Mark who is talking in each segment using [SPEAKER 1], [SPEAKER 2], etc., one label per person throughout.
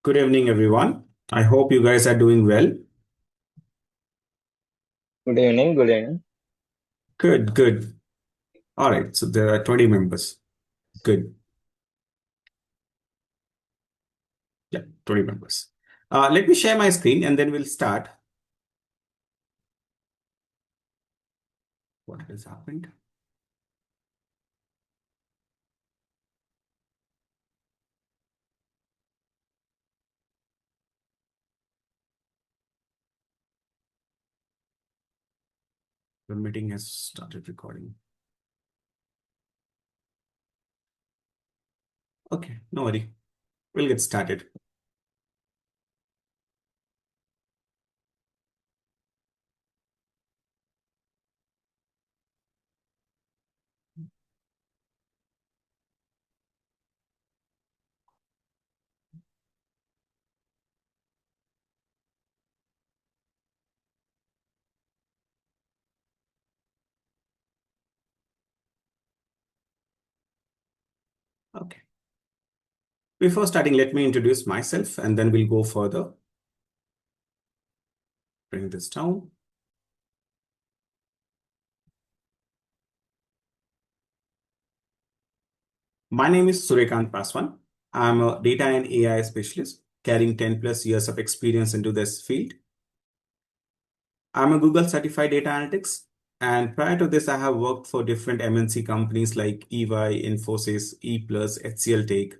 [SPEAKER 1] Good evening, everyone. I hope you guys are doing well.
[SPEAKER 2] Good evening, good evening.
[SPEAKER 1] Good, good. All right. So there are 20 members. Good. Yeah, 20 members. Let me share my screen and then we'll start. What has happened? The meeting has started recording. Okay, no worry. We'll get started. Okay. Before starting, let me introduce myself and then we'll go further. Bring this down. My name is Suryakant Paswan. I'm a data and AI specialist carrying 10 plus years of experience into this field. I'm a Google certified data analytics. And prior to this, I have worked for different MNC companies like EY, Infosys, ePlus, HCL Tech.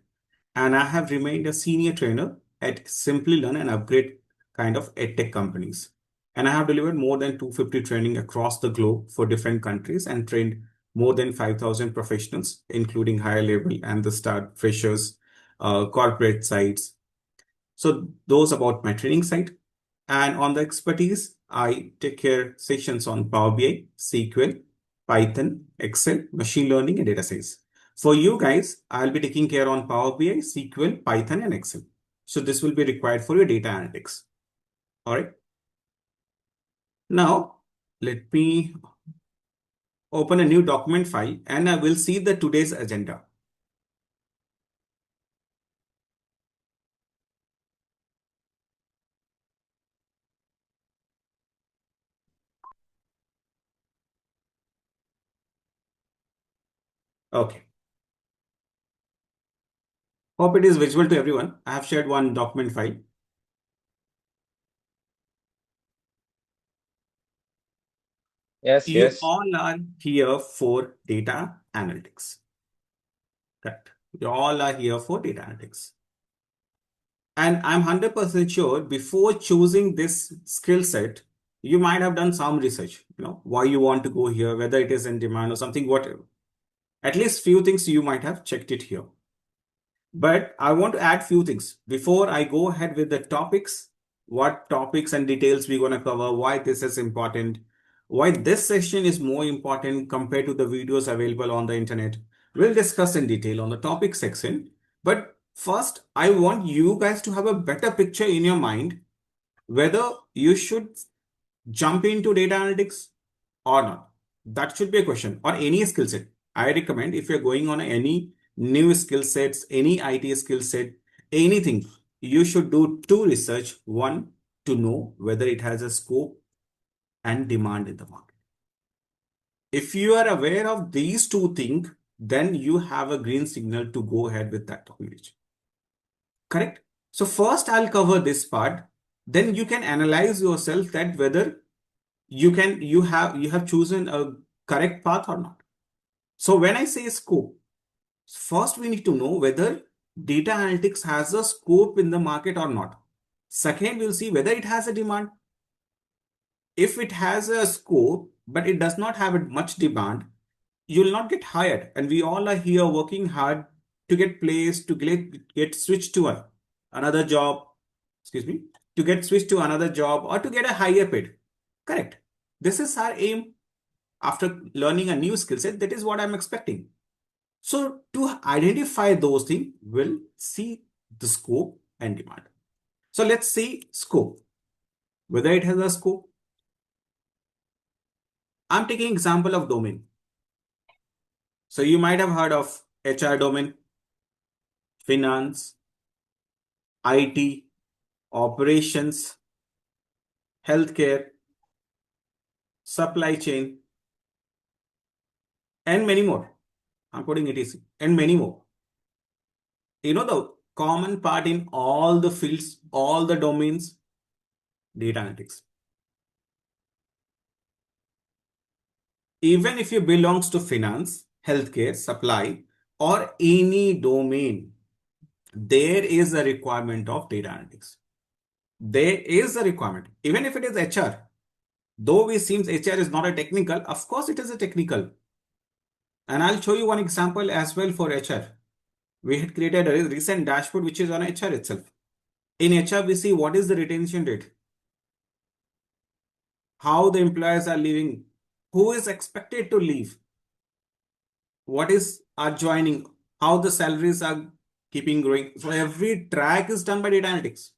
[SPEAKER 1] And I have remained a senior trainer at Simply Learn and Upgrade kind of edtech companies. And I have delivered more than 250 training across the globe for different countries and trained more than 5,000 professionals, including higher level and the start freshers, corporate sites. So those about my training side. And on the expertise, I take care sessions on Power BI, SQL, Python, Excel, machine learning, and data science. For you guys, I'll be taking care on Power BI, SQL, Python, and Excel. So this will be required for your data analytics. All right. Now, let me open a new document file and I will see the today's agenda. Okay. Hope it is visible to everyone. I have shared one document file.
[SPEAKER 2] Yes,
[SPEAKER 1] You
[SPEAKER 2] yes.
[SPEAKER 1] all are here for data analytics. Correct. You all are here for data analytics. And I'm 100% sure before choosing this skill set, you might have done some research, why you want to go here, whether it is in demand or something, whatever. At least few things you might have checked it here. But I want to add few things before I go ahead with the topics, what topics and details we're going to cover, why this is important, why this session is more important compared to the videos available on the internet. We'll discuss in detail on the topic section. But first, I want you guys to have a better picture in your mind whether you should jump into data analytics or not. That should be a question or any skill set. I recommend if you're going on any new skill sets, any IT skill set, anything, you should do two research. One, to know whether it has a scope and demand in the market. If you are aware of these two things, then you have a green signal to go ahead with that technology. Correct? So first I'll cover this part. Then you can analyze yourself that whether you have chosen a correct path or not. So when I say scope, first we need to know whether data analytics has a scope in the market or not. Second, we'll see whether it has a demand. If it has a scope but it does not have much demand, you'll not get hired. And we all are here working hard to get placed, to get switched to another job, excuse me, to get switched to another job or to get a higher paid. Correct. This is our aim after learning a new skill set. That is what I'm expecting. So to identify those things, we'll see the scope and demand. So let's see scope, whether it has a scope. I'm taking example of domain. So you might have heard of HR domain, finance, IT, operations, healthcare, supply chain, and many more. I'm putting it easy, and many more. The common part in all the fields, all the domains, data analytics. Even if you belongs to finance, healthcare, supply, or any domain, there is a requirement of data analytics. There is a requirement. Even if it is HR, though we seems HR is not a technical, of course it is a technical. And I'll show you one example as well for HR. We had created a recent dashboard which is on HR itself. In HR, we see what is the retention rate, how the employees are leaving, who is expected to leave, what is are joining, how the salaries are keeping growing. So every track is done by data analytics.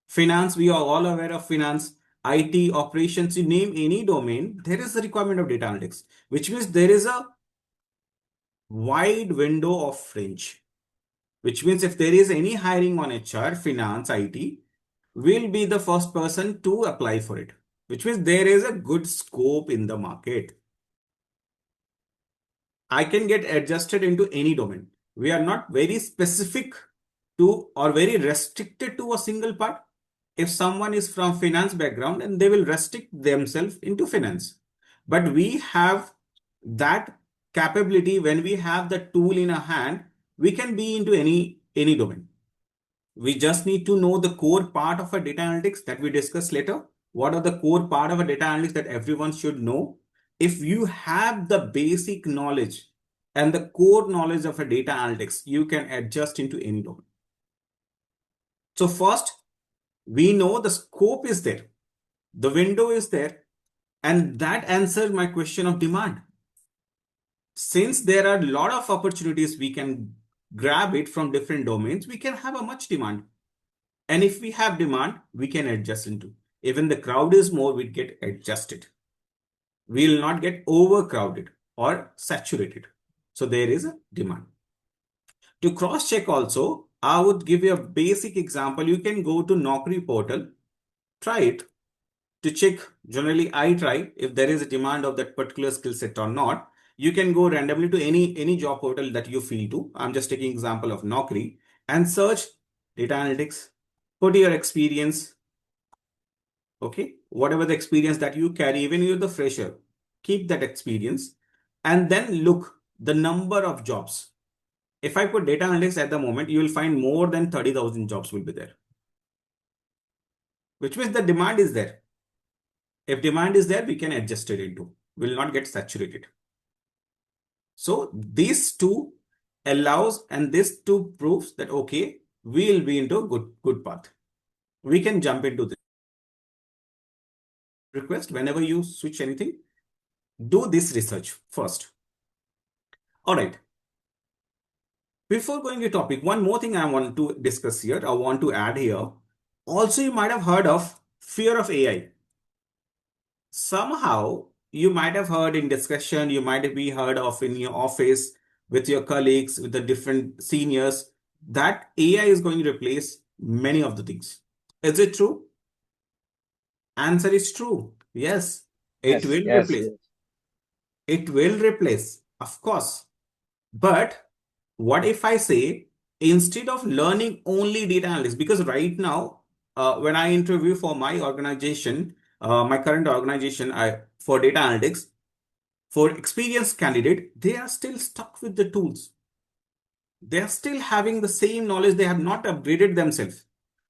[SPEAKER 1] Finance, we are all aware of finance, IT, operations, you name any domain, there is a requirement of data analytics, which means there is a wide window of range. Which means if there is any hiring on HR, finance, IT, we'll be the first person to apply for it. Which means there is a good scope in the market. I can get adjusted into any domain. We are not very specific to or very restricted to a single part. If someone is from finance background and they will restrict themselves into finance. But we have that capability when we have the tool in our hand, we can be into any domain. We just need to know the core part of a data analytics that we discuss later. What are the core part of a data analytics that everyone should know? If you have the basic knowledge and the core knowledge of a data analytics, you can adjust into any domain. So first, we know the scope is there, the window is there, and that answers my question of demand. Since there are a lot of opportunities, we can grab it from different domains, we can have a much demand. And if we have demand, we can adjust into. Even the crowd is more, we get adjusted. We will not get overcrowded or saturated. So there is a demand. To cross check also, I would give you a basic example. You can go to Naukri portal, try it to check. Generally, I try if there is a demand of that particular skill set or not. You can go randomly to any job portal that you feel to. I'm just taking example of Naukri and search data analytics. Put your experience. Okay, whatever the experience that you carry, even you're the fresher, keep that experience and then look the number of jobs. If I put data analytics at the moment, you will find more than 30,000 jobs will be there, which means the demand is there. If demand is there, we can adjust it into, will not get saturated. So these two allows and this two proves that, okay, we will be into a good path. We can jump into this. Request whenever you switch anything, do this research first. All right. Before going to topic, one more thing I want to discuss here, I want to add here. Also, you might have heard of fear of AI. Somehow, you might have heard in discussion, you might be heard of in your office with your colleagues, with the different seniors, that AI is going to replace many of the things. Is it true? Answer is true. Yes, it
[SPEAKER 2] Yes,
[SPEAKER 1] will
[SPEAKER 2] yes,
[SPEAKER 1] replace.
[SPEAKER 2] yes.
[SPEAKER 1] It will replace, of course. But what if I say instead of learning only data analytics, because right now, when I interview for my organization, my current organization, for data analytics, for experienced candidate, they are still stuck with the tools. They are still having the same knowledge. They have not upgraded themselves.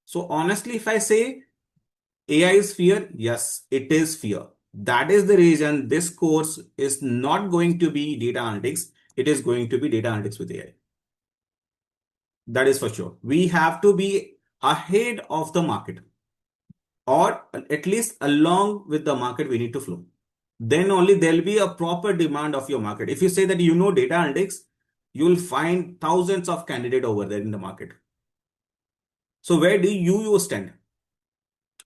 [SPEAKER 1] So honestly, if I say AI is fear, yes, it is fear. That is the reason this course is not going to be data analytics. It is going to be data analytics with AI. That is for sure. We have to be ahead of the market, or at least along with the market, we need to flow. Then only there'll be a proper demand of your market. If you say that you know data analytics, you'll find thousands of candidates over there in the market. So where do you stand?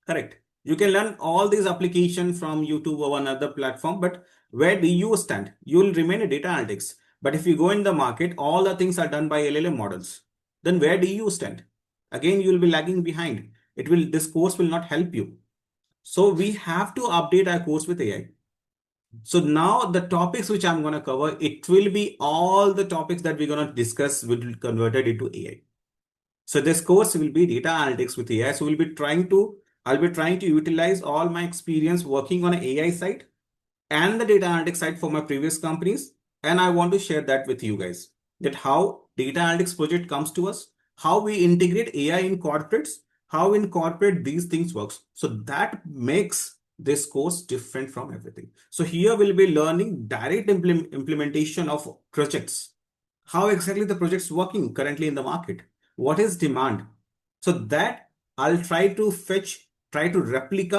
[SPEAKER 1] Correct. You can learn all these applications from YouTube or another platform, but where do you stand? You will remain a data analytics. But if you go in the market, all the things are done by LLM models. Then where do you stand? again you will be lagging behind. This course will not help you. So we have to update our course with AI. So now the topics which I'm going to cover, it will be all the topics that we're going to discuss will be converted into AI. So this course will be data analytics with AI. So I'll be trying to utilize all my experience working on an AI side and the data analytics side for my previous companies. And I want to share that with you guys, that how data analytics project comes to us, how we integrate AI in corporates, how in corporate these things works. So that makes this course different from everything. So here we'll be learning direct implementation of projects, how exactly the project's working currently in the market, what is demand. So that I'll try to create a replica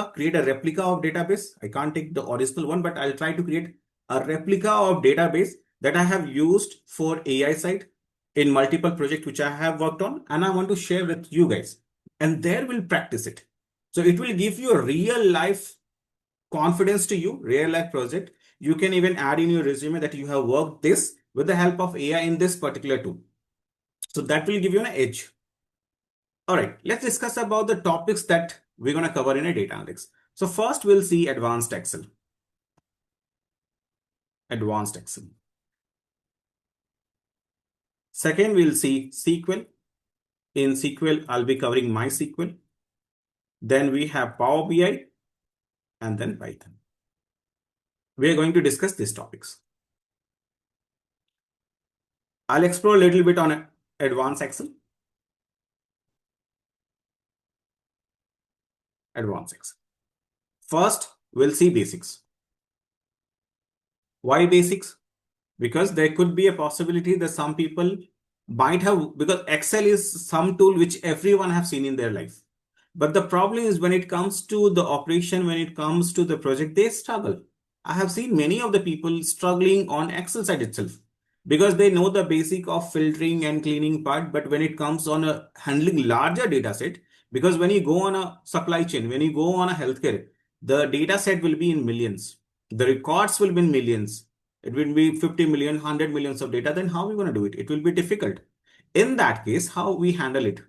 [SPEAKER 1] of database. I can't take the original one, but I'll try to create a replica of database that I have used for AI side in multiple projects which I have worked on, and I want to share with you guys. And there we'll practice it. So it will give you a real life confidence to you, real life project. You can even add in your resume that you have worked this with the help of AI in this particular tool. So that will give you an edge. All right, let's discuss about the topics that we're going to cover in a data analytics. So first we'll see advanced Excel. Advanced Excel. Second, we'll see SQL. In SQL, I'll be covering MySQL. Then we have Power BI and then Python. We are going to discuss these topics. I'll explore a little bit on advanced Excel. Advanced Excel. First, we'll see basics. Why basics? Because there could be a possibility that some people might have, because Excel is some tool which everyone have seen in their life. But the problem is when it comes to the operation, when it comes to the project, they struggle. I have seen many of the people struggling on Excel side itself because they know the basic of filtering and cleaning part. But when it comes on a handling larger data set, because when you go on a supply chain, when you go on a healthcare, the data set will be in millions. The records will be in millions. It will be 50 million, 100 millions of data. Then how are we going to do it? It will be difficult. In that case, how we handle it?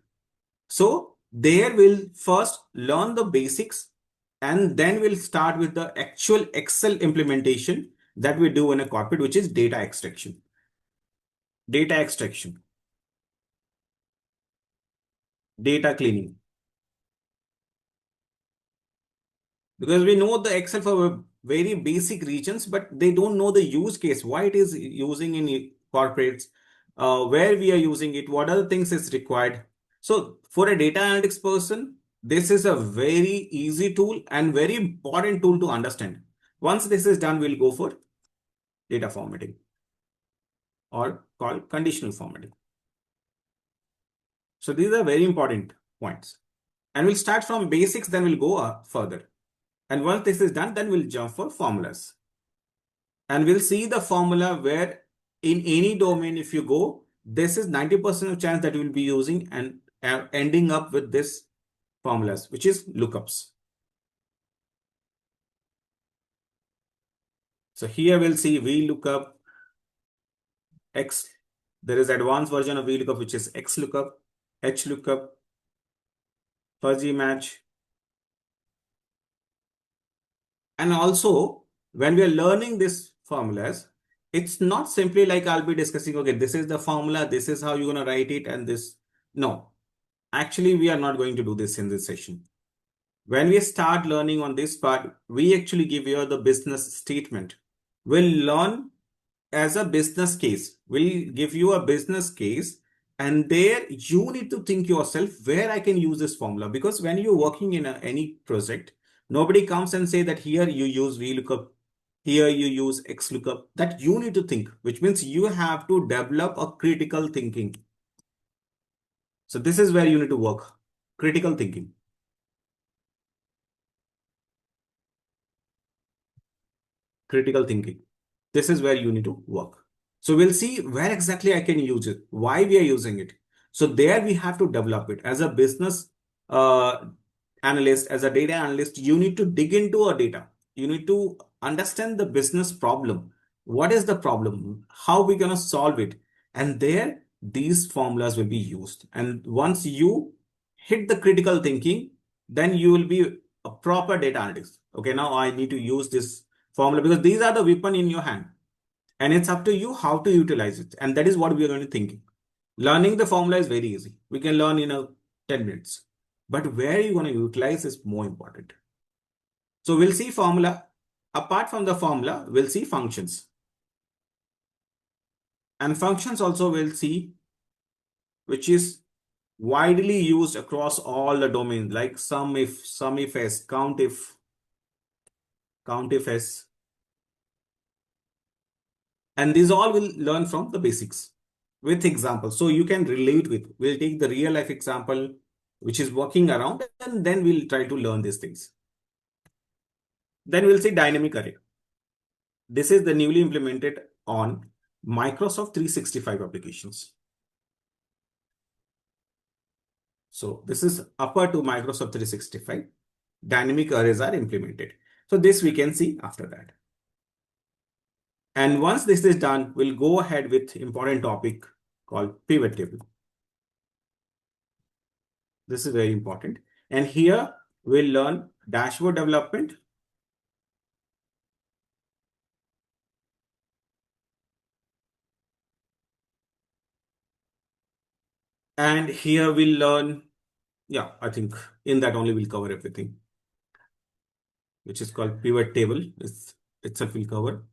[SPEAKER 1] So there we'll first learn the basics and then we'll start with the actual Excel implementation that we do in a corporate, which is data extraction. Data extraction. Data cleaning. Because we know the Excel for very basic regions, but they don't know the use case, why it is using in corporates, where we are using it, what other things is required. So for a data analytics person, this is a very easy tool and very important tool to understand. Once this is done, we'll go for data formatting or called conditional formatting. So these are very important points. And we'll start from basics, then we'll go further. And once this is done, then we'll jump for formulas. And we'll see the formula where in any domain, if you go, this is 90% of chance that you will be using and ending up with this formulas, which is lookups. So here we'll see VLOOKUP, X. There is advanced version of VLOOKUP, which is XLOOKUP, HLOOKUP, fuzzy match. And also, when we are learning these formulas, it's not simply like I'll be discussing, okay, this is the formula, this is how you're going to write it, and this. No, actually, we are not going to do this in this session. When we start learning on this part, we actually give you the business statement. We'll learn as a business case. We'll give you a business case, and there you need to think yourself where I can use this formula. Because when you're working in any project, nobody comes and say that here you use VLOOKUP, here you use XLOOKUP. That you need to think, which means you have to develop a critical thinking. So this is where you need to work. Critical thinking. Critical thinking. This is where you need to work. So we'll see where exactly I can use it, why we are using it. So there we have to develop it. As a business analyst, as a data analyst, you need to dig into a data. You need to understand the business problem. What is the problem? How we going to solve it? And there, these formulas will be used. And once you hit the critical thinking, then you will be a proper data analyst. Okay, now I need to use this formula because these are the weapon in your hand. And it's up to you how to utilize it. And that is what we are going to think. Learning the formula is very easy. We can learn in 10 minutes. But where you're going to utilize is more important. So we'll see formula. Apart from the formula, we'll see functions. And functions also we'll see, which is widely used across all the domains, like sum if s, count if s. And these all will learn from the basics with examples. So you can relate with. We'll take the real life example, which is working around, and then we'll try to learn these things. Then we'll see dynamic array. This is the newly implemented on Microsoft 365 applications. So this is upper to Microsoft 365. Dynamic arrays are implemented. So this we can see after that. And once this is done, we'll go ahead with important topic called pivot table. This is very important. And here we'll learn dashboard development. And here we'll learn, yeah, I think in that only we'll cover everything, which is called pivot table. Itself will cover.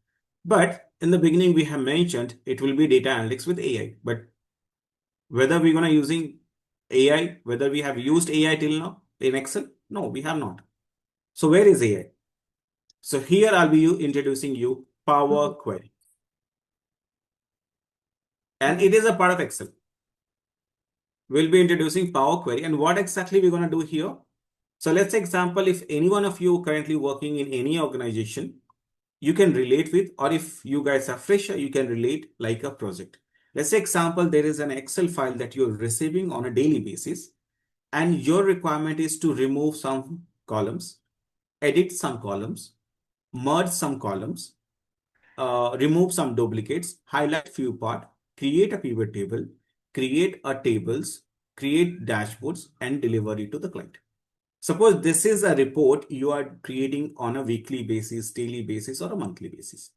[SPEAKER 1] But in the beginning, we have mentioned it will be data analytics with AI. But whether we're going to using AI, whether we have used AI till now in Excel, no, we have not. So where is AI? So here I'll be introducing you Power Query. And it is a part of Excel. We'll be introducing Power Query. And what exactly we're going to do here? So let's say example, if any one of you currently working in any organization, you can relate with, or if you guys are fresher, you can relate like a project. Let's say example, there is an Excel file that you're receiving on a daily basis, and your requirement is to remove some columns, edit some columns, merge some columns, remove some duplicates, highlight few part, create a pivot table, create a tables, create dashboards, and deliver it to the client. Suppose this is a report you are creating on a weekly basis, daily basis, or a monthly basis.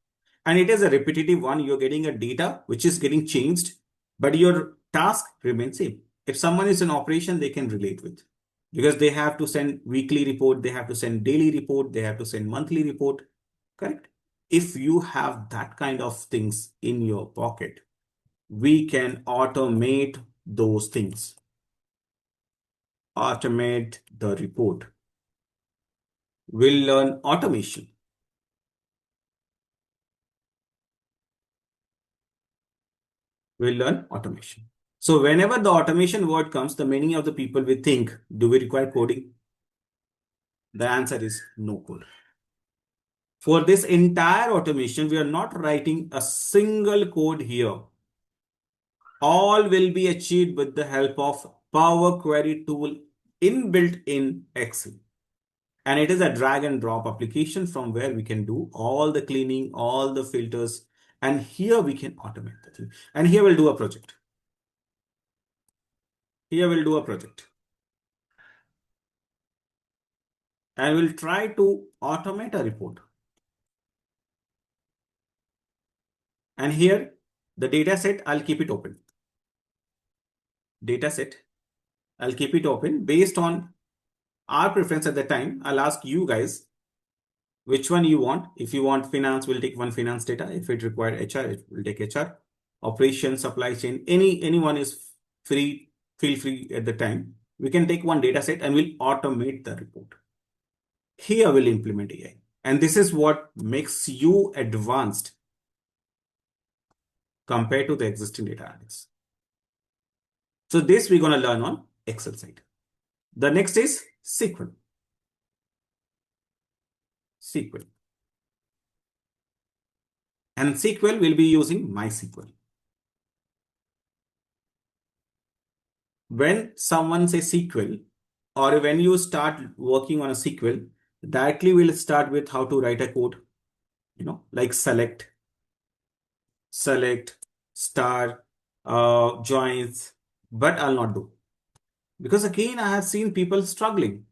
[SPEAKER 1] And it is a repetitive one. You're getting a data which is getting changed, but your task remains same. If someone is in operation, they can relate with because they have to send weekly report, they have to send daily report, they have to send monthly report. Correct? If you have that kind of things in your pocket, we can automate those things. Automate the report. We'll learn automation. We'll learn automation. So whenever the automation word comes, the many of the people will think, do we require coding? The answer is no code. For this entire automation, we are not writing a single code here. All will be achieved with the help of Power Query tool inbuilt in Excel. And it is a drag and drop application from where we can do all the cleaning, all the filters. And here we can automate the thing. And here we'll do a project. Here we'll do a project. And we'll try to automate a report. And here, the data set, I'll keep it open. Data set, I'll keep it open based on our preference at the time. I'll ask you guys which one you want. If you want finance, we'll take one finance data. If it requires HR, it will take HR. Operations, supply chain, anyone is free, feel free at the time. We can take one data set and we'll automate the report. Here we'll implement AI. And this is what makes you advanced compared to the existing data analytics. So this we're going to learn on Excel side. The next is SQL. SQL. And SQL will be using MySQL. When someone says SQL, or when you start working on a SQL, directly we'll start with how to write a code, like select, star, joins, but I'll not do. Because again, I have seen people struggling.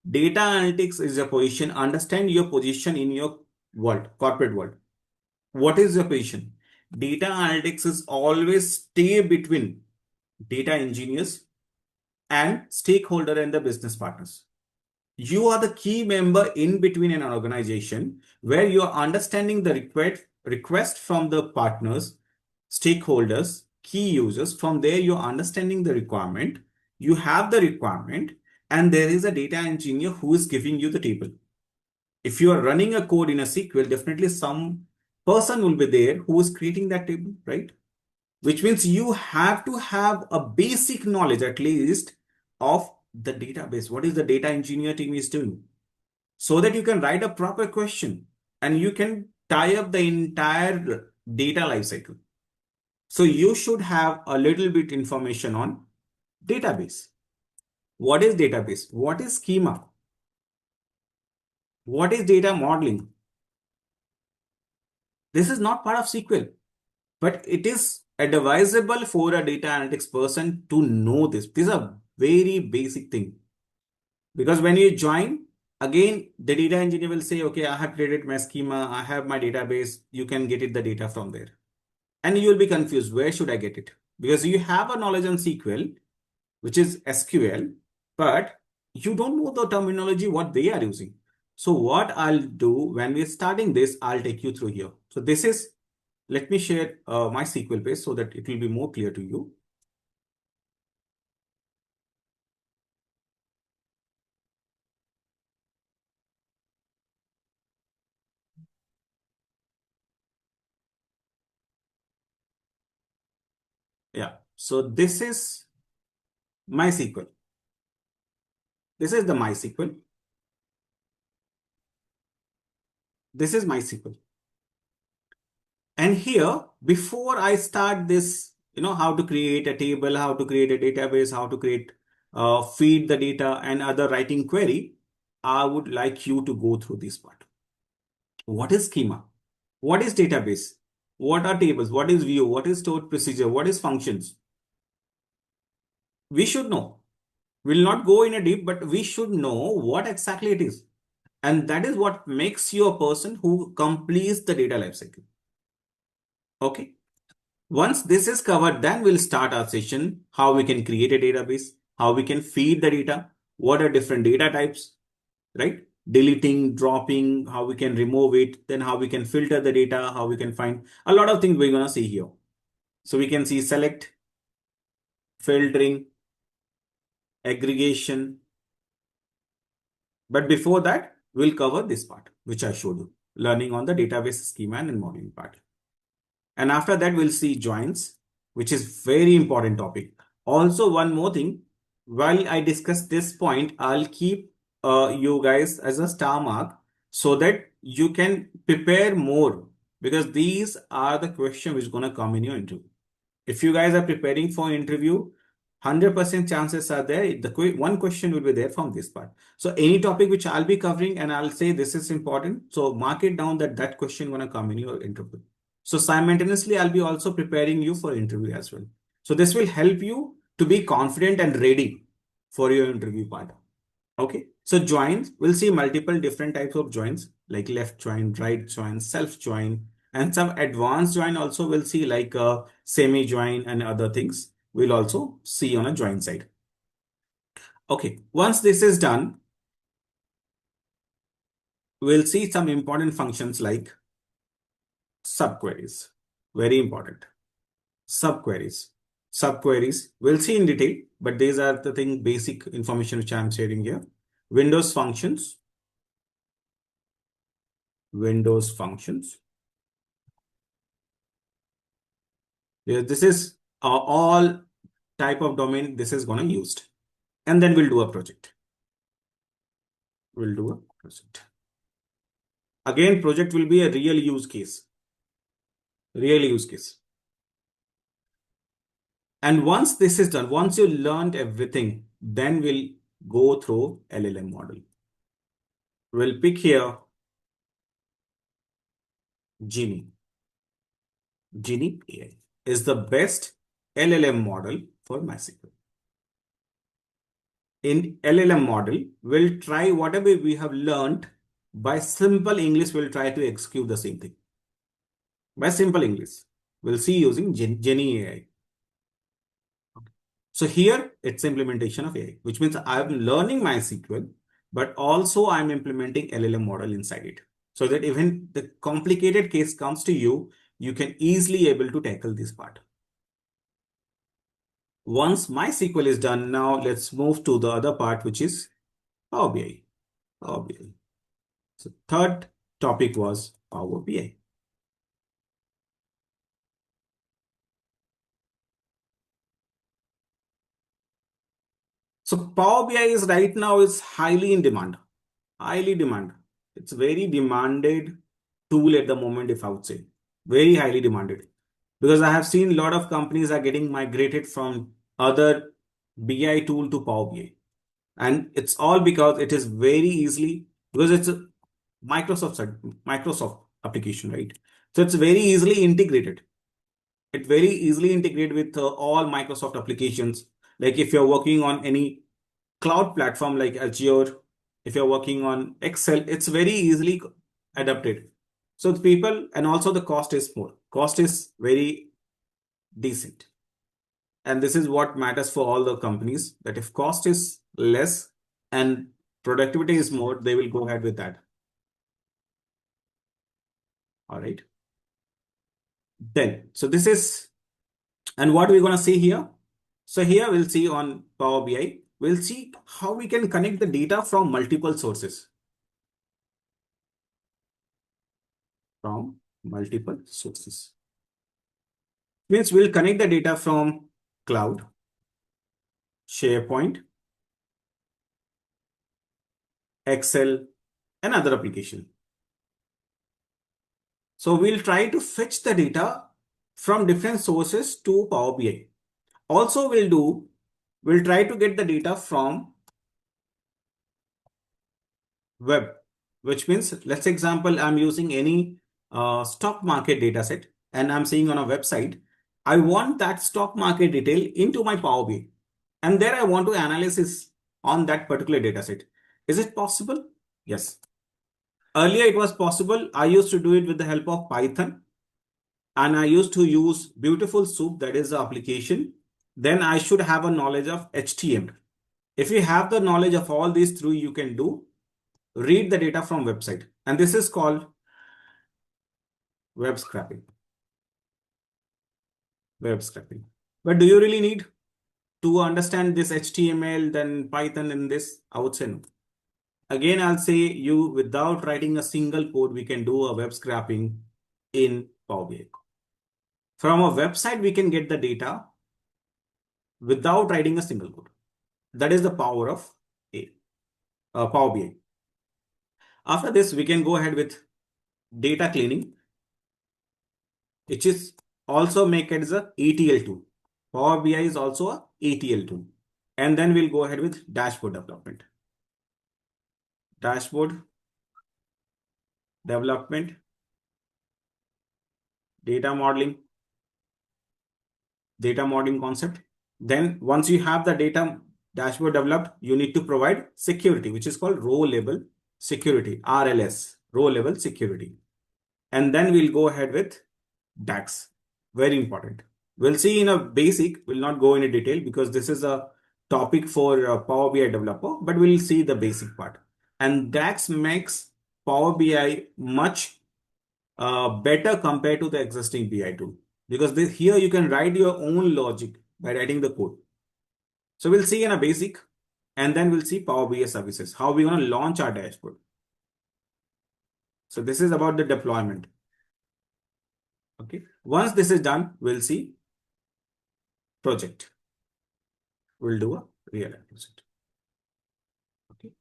[SPEAKER 1] Data analytics is a position. Understand your position in your world, corporate world. What is your position? Data analytics is always stay between data engineers and stakeholder and the business partners. You are the key member in between an organization where you are understanding the request from the partners, stakeholders, key users. From there, you're understanding the requirement. You have the requirement, and there is a data engineer who is giving you the table. If you are running a code in a SQL, definitely some person will be there who is creating that table, right? Which means you have to have a basic knowledge at least of the database. What is the data engineer team is doing? So that you can write a proper question and you can tie up the entire data lifecycle. So you should have a little bit information on database. What is database? What is schema? What is data modeling? This is not part of SQL, but it is advisable for a data analytics person to know this. This is a very basic thing. Because when you join, again, the data engineer will say, okay, I have created my schema, I have my database, you can get it the data from there. And you will be confused, where should I get it? Because you have a knowledge on SQL, which is SQL, but you don't know the terminology, what they are using. So what I'll do when we're starting this, I'll take you through here. So this is, let me share my SQL page so that it will be more clear to you. Yeah. So this is MySQL. This is the MySQL. This is MySQL. And here, before I start this, how to create a table, how to create a database, how to create, feed the data and other writing query, I would like you to go through this part. What is schema? What is database? What are tables? What is view? What is stored procedure? What is functions? We should know. We'll not go in a deep, but we should know what exactly it is. And that is what makes you a person who completes the data lifecycle. Okay. Once this is covered, then we'll start our session, how we can create a database, how we can feed the data, what are different data types, right? Deleting, dropping, how we can remove it, then how we can filter the data, how we can find a lot of things we're going to see here. So we can see select, filtering, aggregation. But before that, we'll cover this part, which I showed you, learning on the database schema and modeling part. And after that, we'll see joins, which is very important topic. Also, one more thing, while I discuss this point, I'll keep you guys as a star mark so that you can prepare more because these are the questions which are going to come in your interview. If you guys are preparing for interview, 100% chances are there. One question will be there from this part. So any topic which I'll be covering and I'll say this is important. So mark it down that that question going to come in your interview. So simultaneously, I'll be also preparing you for interview as well. So this will help you to be confident and ready for your interview part. Okay. So joins, we'll see multiple different types of joins like left join, right join, self join, and some advanced join also we'll see like semi join and other things we'll also see on a join side. Okay. Once this is done, we'll see some important functions like subqueries. Very important. Subqueries. Subqueries we'll see in detail, but these are the thing basic information which I'm sharing here. Windows functions. Windows functions. Yeah, this is all type of domain this is going to used. And then we'll do a project. We'll do a project. Again, project will be a real use case. Real use case. And once this is done, once you learned everything, then we'll go through LLM model. We'll pick here Genie. Genie AI is the best LLM model for MySQL. in LLM model will try whatever we have learned by simple English, will try to execute the same thing. By simple English, we'll see using Genie AI. So here it's implementation of AI, which means I'm learning MySQL, but also I'm implementing LLM model inside it. So that even the complicated case comes to you, you can easily able to tackle this part. Once MySQL is done, now let's move to the other part, which is Power BI. Power BI. So third topic was Power BI. So Power BI is right now is highly in demand. Highly demand. It's very demanded tool at the moment, if I would say. Very highly demanded. Because I have seen a lot of companies are getting migrated from other BI tool to Power BI. And it's all because it is very easily, because it's a Microsoft application, right? So it's very easily integrated. It very easily integrated with all Microsoft applications. Like if you're working on any cloud platform like Azure, if you're working on Excel, it's very easily adapted. So the people, and also the cost is more. Cost is very decent. And this is what matters for all the companies, that if cost is less and productivity is more, they will go ahead with that. All right. Then, so this is, and what we're going to see here. So here we'll see on Power BI, we'll see how we can connect the data from multiple sources. From multiple sources. Means we'll connect the data from cloud, SharePoint, Excel, and other application. So we'll try to fetch the data from different sources to Power BI. Also we'll try to get the data from web, which means, let's example, I'm using any stock market data set and I'm seeing on a website, I want that stock market detail into my Power BI. And there I want to analysis on that particular data set. Is it possible? Yes. Earlier it was possible. I used to do it with the help of Python. And I used to use Beautiful Soup, that is the application. Then I should have a knowledge of HTML. If you have the knowledge of all these three, you can read the data from website. And this is called web scraping. Web scraping. But do you really need to understand this HTML, then Python in this? I would say no. Again, I'll say you, without writing a single code, we can do a web scraping in Power BI. From a website, we can get the data without writing a single code. That is the power of Power BI. After this, we can go ahead with data cleaning, which is also make it as a ETL tool. Power BI is also a ETL tool. And then we'll go ahead with dashboard development. Dashboard development, data modeling concept. Then once you have the data dashboard developed, you need to provide security, which is called row level security, RLS, row level security. And then we'll go ahead with DAX. Very important. We'll see in a basic, we'll not go into detail because this is a topic for a Power BI developer, but we'll see the basic part. And DAX makes Power BI much better compared to the existing BI tool, because here you can write your own logic by writing the code. So we'll see in a basic, and then we'll see Power BI services, how we're going to launch our dashboard. So this is about the deployment. Okay. Once this is done, we'll see project. We'll do a real life project. Okay.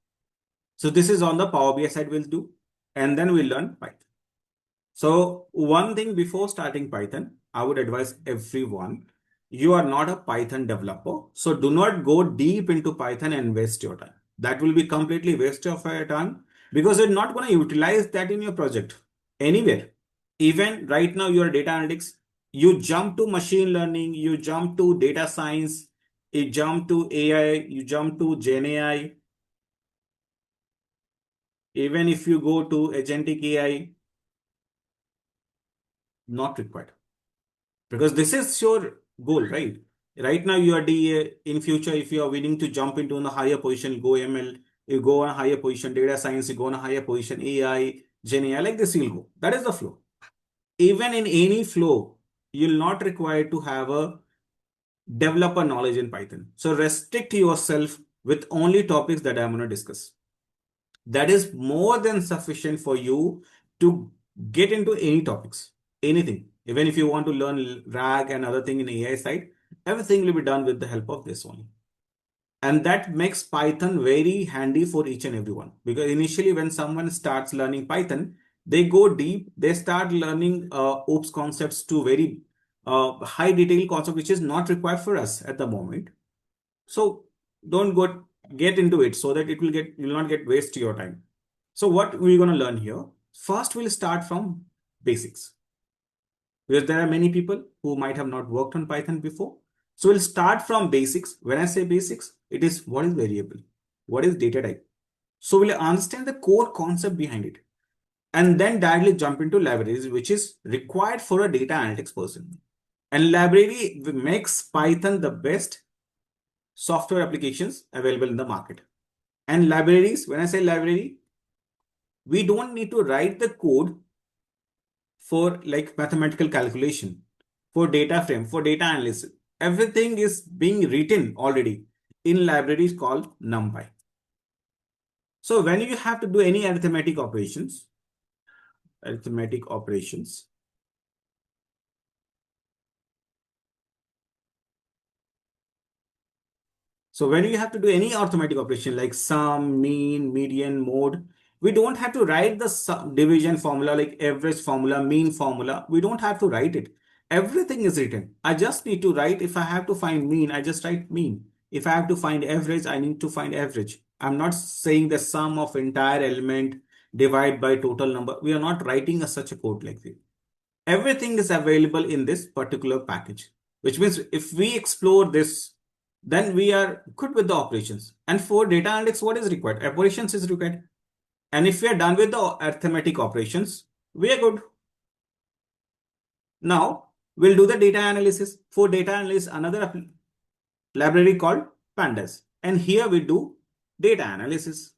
[SPEAKER 1] So this is on the Power BI side we'll do, and then we'll learn Python. So one thing before starting Python, I would advise everyone, you are not a Python developer. So do not go deep into Python and waste your time. That will be completely waste of your time because you're not going to utilize that in your project anywhere. Even right now, your data analytics, you jump to machine learning, you jump to data science. You jump to AI, you jump to Gen AI. Even if you go to agentic AI, not required. Because this is your goal, right? Right now you are DA. In future, if you are willing to jump into a higher position, go ML, you go on a higher position, data science, you go on a higher position, AI, Gen AI, like this you'll go. That is the flow. Even in any flow, you'll not require to have a developer knowledge in Python. So restrict yourself with only topics that I'm going to discuss. That is more than sufficient for you to get into any topics, anything. Even if you want to learn RAG and other thing in AI side, everything will be done with the help of this only. And that makes Python very handy for each and everyone. Because initially when someone starts learning Python, they go deep, they start learning OOPS concepts to very high detail concept, which is not required for us at the moment. So don't go get into it so that you'll not get waste your time. So what we're going to learn here, first we'll start from basics, because there are many people who might have not worked on Python before. So we'll start from basics. When I say basics, it is what is variable, what is data type. So we'll understand the core concept behind it, and then directly jump into libraries, which is required for a data analytics person. And library makes Python the best software applications available in the market. And libraries, when I say library, we don't need to write the code for like mathematical calculation, for data frame, for data analysis. Everything is being written already in libraries called NumPy. So when you have to do any arithmetic operations, so when you have to do any arithmetic operation like sum, mean, median, mode, we don't have to write the division formula like average formula, mean formula. We don't have to write it. Everything is written. I just need to write, if I have to find mean, I just write mean. If I have to find average, I need to find average. I'm not saying the sum of entire element divide by total number. We are not writing such a code like this. Everything is available in this particular package, which means if we explore this, then we are good with the operations. And for data analytics, what is required? Operations is required. And if we are done with the arithmetic operations, we are good. Now we'll do the data analysis. For data analysis, another library called pandas. And here we do data analysis.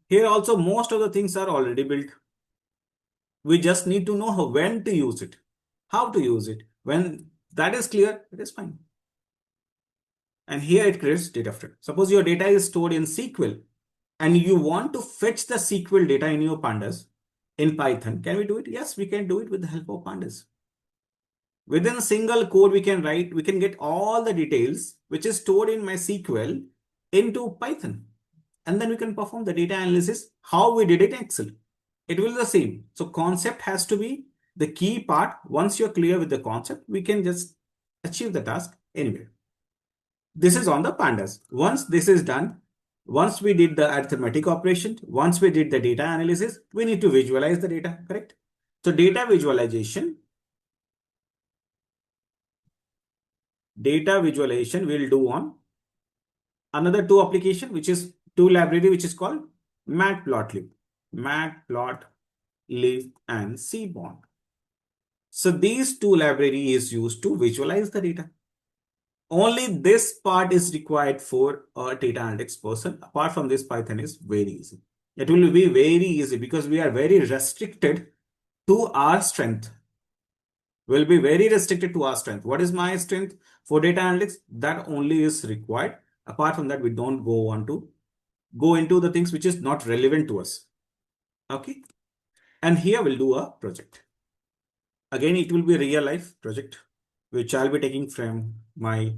[SPEAKER 1] Here also most of the things are already built. We just need to know when to use it, how to use it. When that is clear, it is fine. And here it creates data frame. Suppose your data is stored in SQL and you want to fetch the SQL data in your pandas in Python. Can we do it? Yes, we can do it with the help of pandas. Within a single code, we can get all the details which is stored in my SQL into Python. And then we can perform the data analysis how we did it in Excel. It will be the same. So concept has to be the key part. Once you're clear with the concept, we can just achieve the task anywhere. This is on the pandas. Once this is done, once we did the arithmetic operation, once we did the data analysis, we need to visualize the data, correct? So data visualization we'll do on another two application, which is two library, which is called matplotlib and Seaborn. So these two library is used to visualize the data. Only this part is required for a data analytics person. Apart from this, Python is very easy. It will be very easy because we are very restricted to our strength. We'll be very restricted to our strength. What is my strength for data analytics? That only is required. Apart from that, we don't go into the things which is not relevant to us. Okay. And here we'll do a project. Again, it will be a real life project, which I'll be taking from my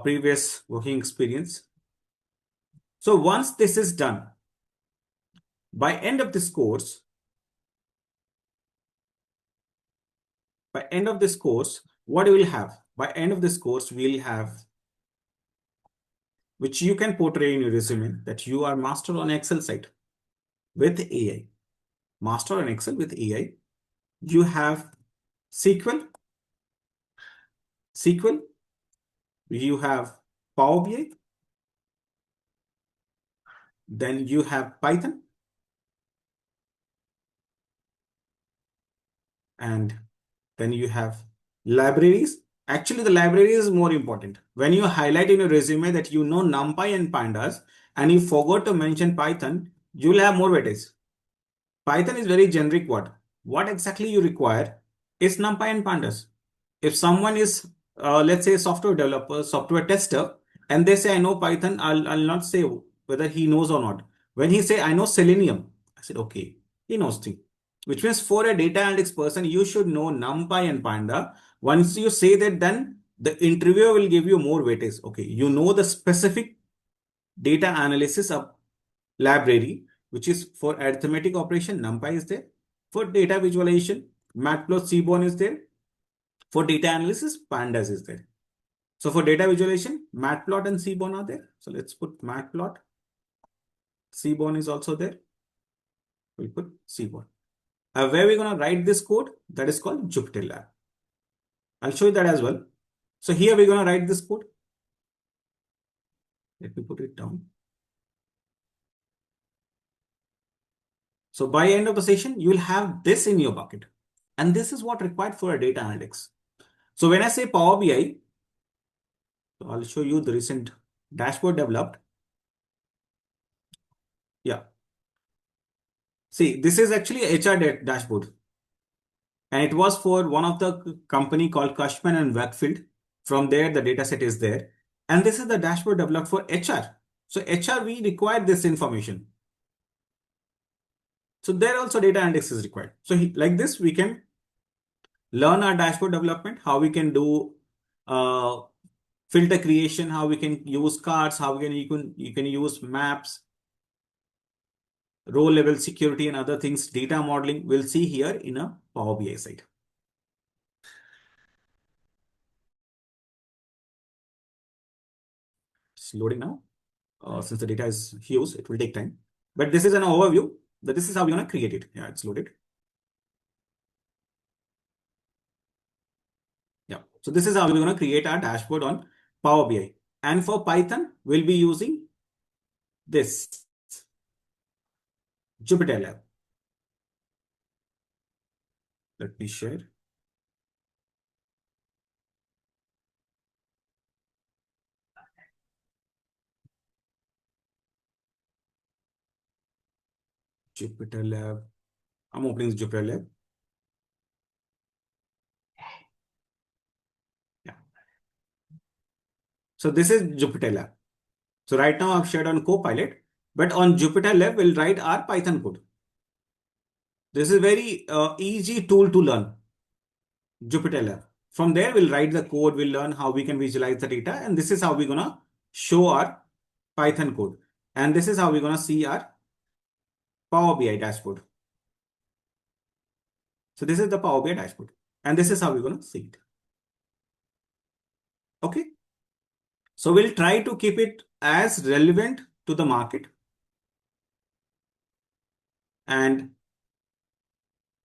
[SPEAKER 1] previous working experience. So once this is done, by end of this course, what we will have? By end of this course, we'll have, which you can portray in your resume, that you are master on Excel side with AI. Master on Excel with AI. You have SQL, you have Power BI, then you have Python, and then you have libraries. Actually, the library is more important. When you highlight in your resume that you know NumPy and Pandas and you forgot to mention Python, you'll have more weightage. Python is very generic word. What exactly you require is NumPy and Pandas. If someone is, let's say, a software developer, software tester, and they say, I know Python, I'll not say whether he knows or not. When he say, I know Selenium, I said, okay, he knows thing. Which means for a data analytics person, you should know NumPy and Panda. Once you say that, then the interviewer will give you more weightage. Okay, you know the specific data analysis of library, which is for arithmetic operation, NumPy is there. For data visualization, Matplotlib Seaborn is there. For data analysis, Pandas is there. So for data visualization, Matplot and Seaborn are there. So let's put Matplot. Seaborn is also there. We'll put Seaborn. Where we're going to write this code, that is called Jupyter Lab. I'll show you that as well. So here we're going to write this code. Let me put it down. So by end of the session, you will have this in your bucket. And this is what required for a data analytics. So when I say Power BI, so I'll show you the recent dashboard developed. Yeah. See, this is actually HR dashboard. And it was for one of the company called Cushman and Wakefield. From there, the data set is there. And this is the dashboard developed for HR. So HR, we require this information. So there also data analytics is required. So like this, we can learn our dashboard development, how we can do filter creation, how we can use cards, how you can use maps, row level security and other things, data modeling. We'll see here in a Power BI site. It's loading now. Since the data is huge, it will take time. But this is an overview. That this is how we're going to create it. Yeah, it's loaded. Yeah. So this is how we're going to create our dashboard on Power BI. And for Python, we'll be using this Jupyter Lab. Let me share. Jupyter Lab. I'm opening the Jupyter Lab. Yeah. So this is Jupyter Lab. So right now I've shared on Copilot, but on Jupyter Lab, we'll write our Python code. This is very easy tool to learn. Jupyter Lab. From there, we'll write the code, we'll learn how we can visualize the data, and this is how we're gonna show our Python code. And this is how we're gonna see our Power BI dashboard. So this is the Power BI dashboard, and this is how we're gonna see it. Okay. So we'll try to keep it as relevant to the market, and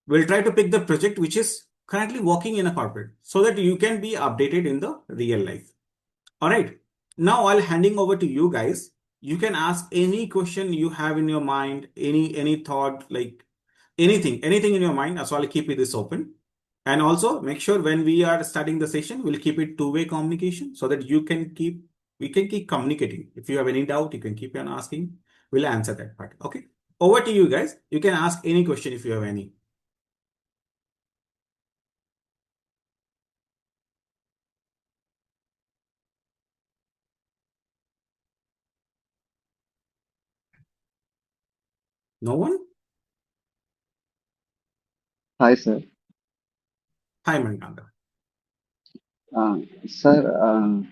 [SPEAKER 1] we'll try to pick the project which is currently working in a corporate so that you can be updated in the real life. All right. Now I'll handing over to you guys. You can ask any question you have in your mind, any thought, like anything in your mind. So I'll keep this open. And also make sure when we are starting the session, we'll keep it two-way communication so that we can keep communicating. If you have any doubt, you can keep on asking. We'll answer that part. Okay. Over to you guys. You can ask any question if you have any. No one?
[SPEAKER 3] Hi, sir.
[SPEAKER 1] Hi, Manikanda.
[SPEAKER 3] Sir,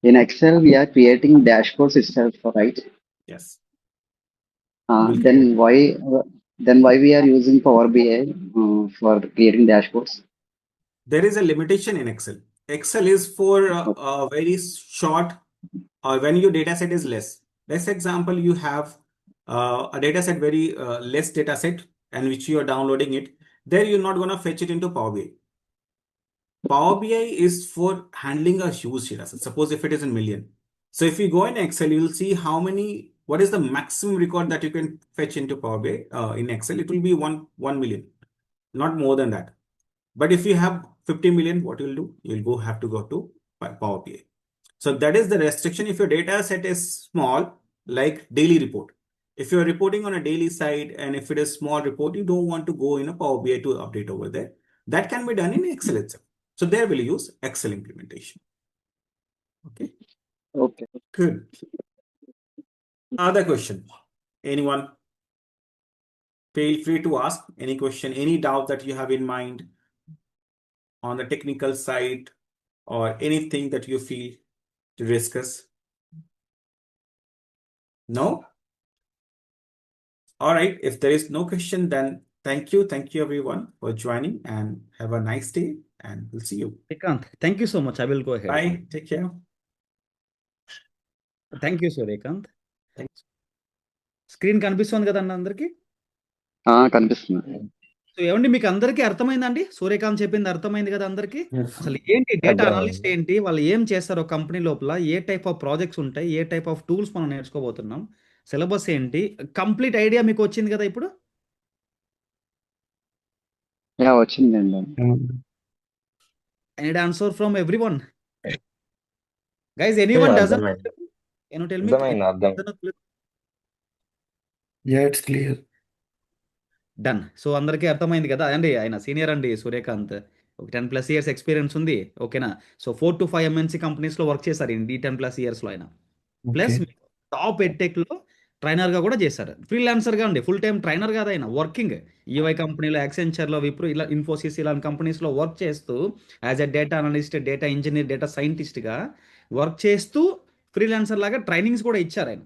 [SPEAKER 3] in Excel, we are creating dashboards itself, right?
[SPEAKER 1] Yes.
[SPEAKER 3] Uh,
[SPEAKER 1] We'll create.
[SPEAKER 3] then why then why we are using Power BI for creating dashboards?
[SPEAKER 1] There is a limitation in Excel. Excel is for a very short, or when your data set is less. Let's example, you have a data set very less data set and which you are downloading it. There you're not going to fetch it into Power BI. Power BI is for handling a huge data set. Suppose if it is in million. So if you go in Excel, you'll see what is the maximum record that you can fetch into Power BI in Excel. It will be 1 million, not more than that. But if you have 50 million, what you'll do? You'll have to go to Power BI. So that is the restriction. If your data set is small, like daily report. If you're reporting on a daily side and if it is small report, you don't want to go in a Power BI to update over there. That can be done in Excel itself. So there we'll use Excel implementation. Okay.
[SPEAKER 3] Okay.
[SPEAKER 1] Good. Other question. Anyone? Feel free to ask any question, any doubt that you have in mind on the technical side or anything that you feel to discuss. No? All right. If there is no question, then thank you. Thank you everyone for joining and have a nice day and we'll see you.
[SPEAKER 4] Srikanth, thank you so much. I will go ahead.
[SPEAKER 1] Bye. Take care.
[SPEAKER 4] Thank you Suryakant. Screen కనిపిస్తుంది కదండి అందరికి?
[SPEAKER 3] కనిపిస్తుంది.
[SPEAKER 4] So ఏమండి మీకు అందరికీ అర్థమైందండి? సూర్యకాంత్ చెప్పింది అర్థమైంది కదా అందరికి? అసలు ఏంటి డేటా అనలిస్ట్ ఏంటి, వాళ్ళు ఏం చేస్తారు కంపెనీ లోపల, ఏ టైప్ ఆఫ్ ప్రాజెక్ట్స్ ఉంటాయి, ఏ టైప్ ఆఫ్ టూల్స్ మనం నేర్చుకోబోతున్నాం, సిలబస్ ఏంటి, కంప్లీట్ ఐడియా మీకు వచ్చింది కదా ఇప్పుడు?
[SPEAKER 3] వచ్చిందండి.
[SPEAKER 4] I need answer from everyone. Guys, anyone doesn't can you tell me?
[SPEAKER 5] It's clear.
[SPEAKER 4] Done. So అందరికీ అర్థమైంది కదా అండి? ఆయన సీనియర్ అండి సూర్యకాంత్, ఒక 10+ ఇయర్స్ ఎక్స్పీరియన్స్ ఉంది. ఓకేనా? సో 4 to 5 MNC కంపెనీస్లో వర్క్ చేశారు ఈ 10+ ఇయర్స్లో ఆయన. ప్లస్ టాప్ ఎడ్టెక్లో ట్రైనర్గా కూడా చేశారు. ఫ్రీలాన్సర్గా అండి, ఫుల్ టైం ట్రైనర్ కాదు ఆయన, వర్కింగ్ ఈవై కంపెనీలో, యాక్సెంచర్లో, విప్రో, ఇలా ఇన్ఫోసిస్ ఇలాంటి కంపెనీస్లో వర్క్ చేస్తూ as a data analyst, data engineer, data సైంటిస్ట్గా వర్క్ చేస్తూ ఫ్రీలాన్సర్ లాగా ట్రైనింగ్స్ కూడా ఇచ్చారు ఆయన.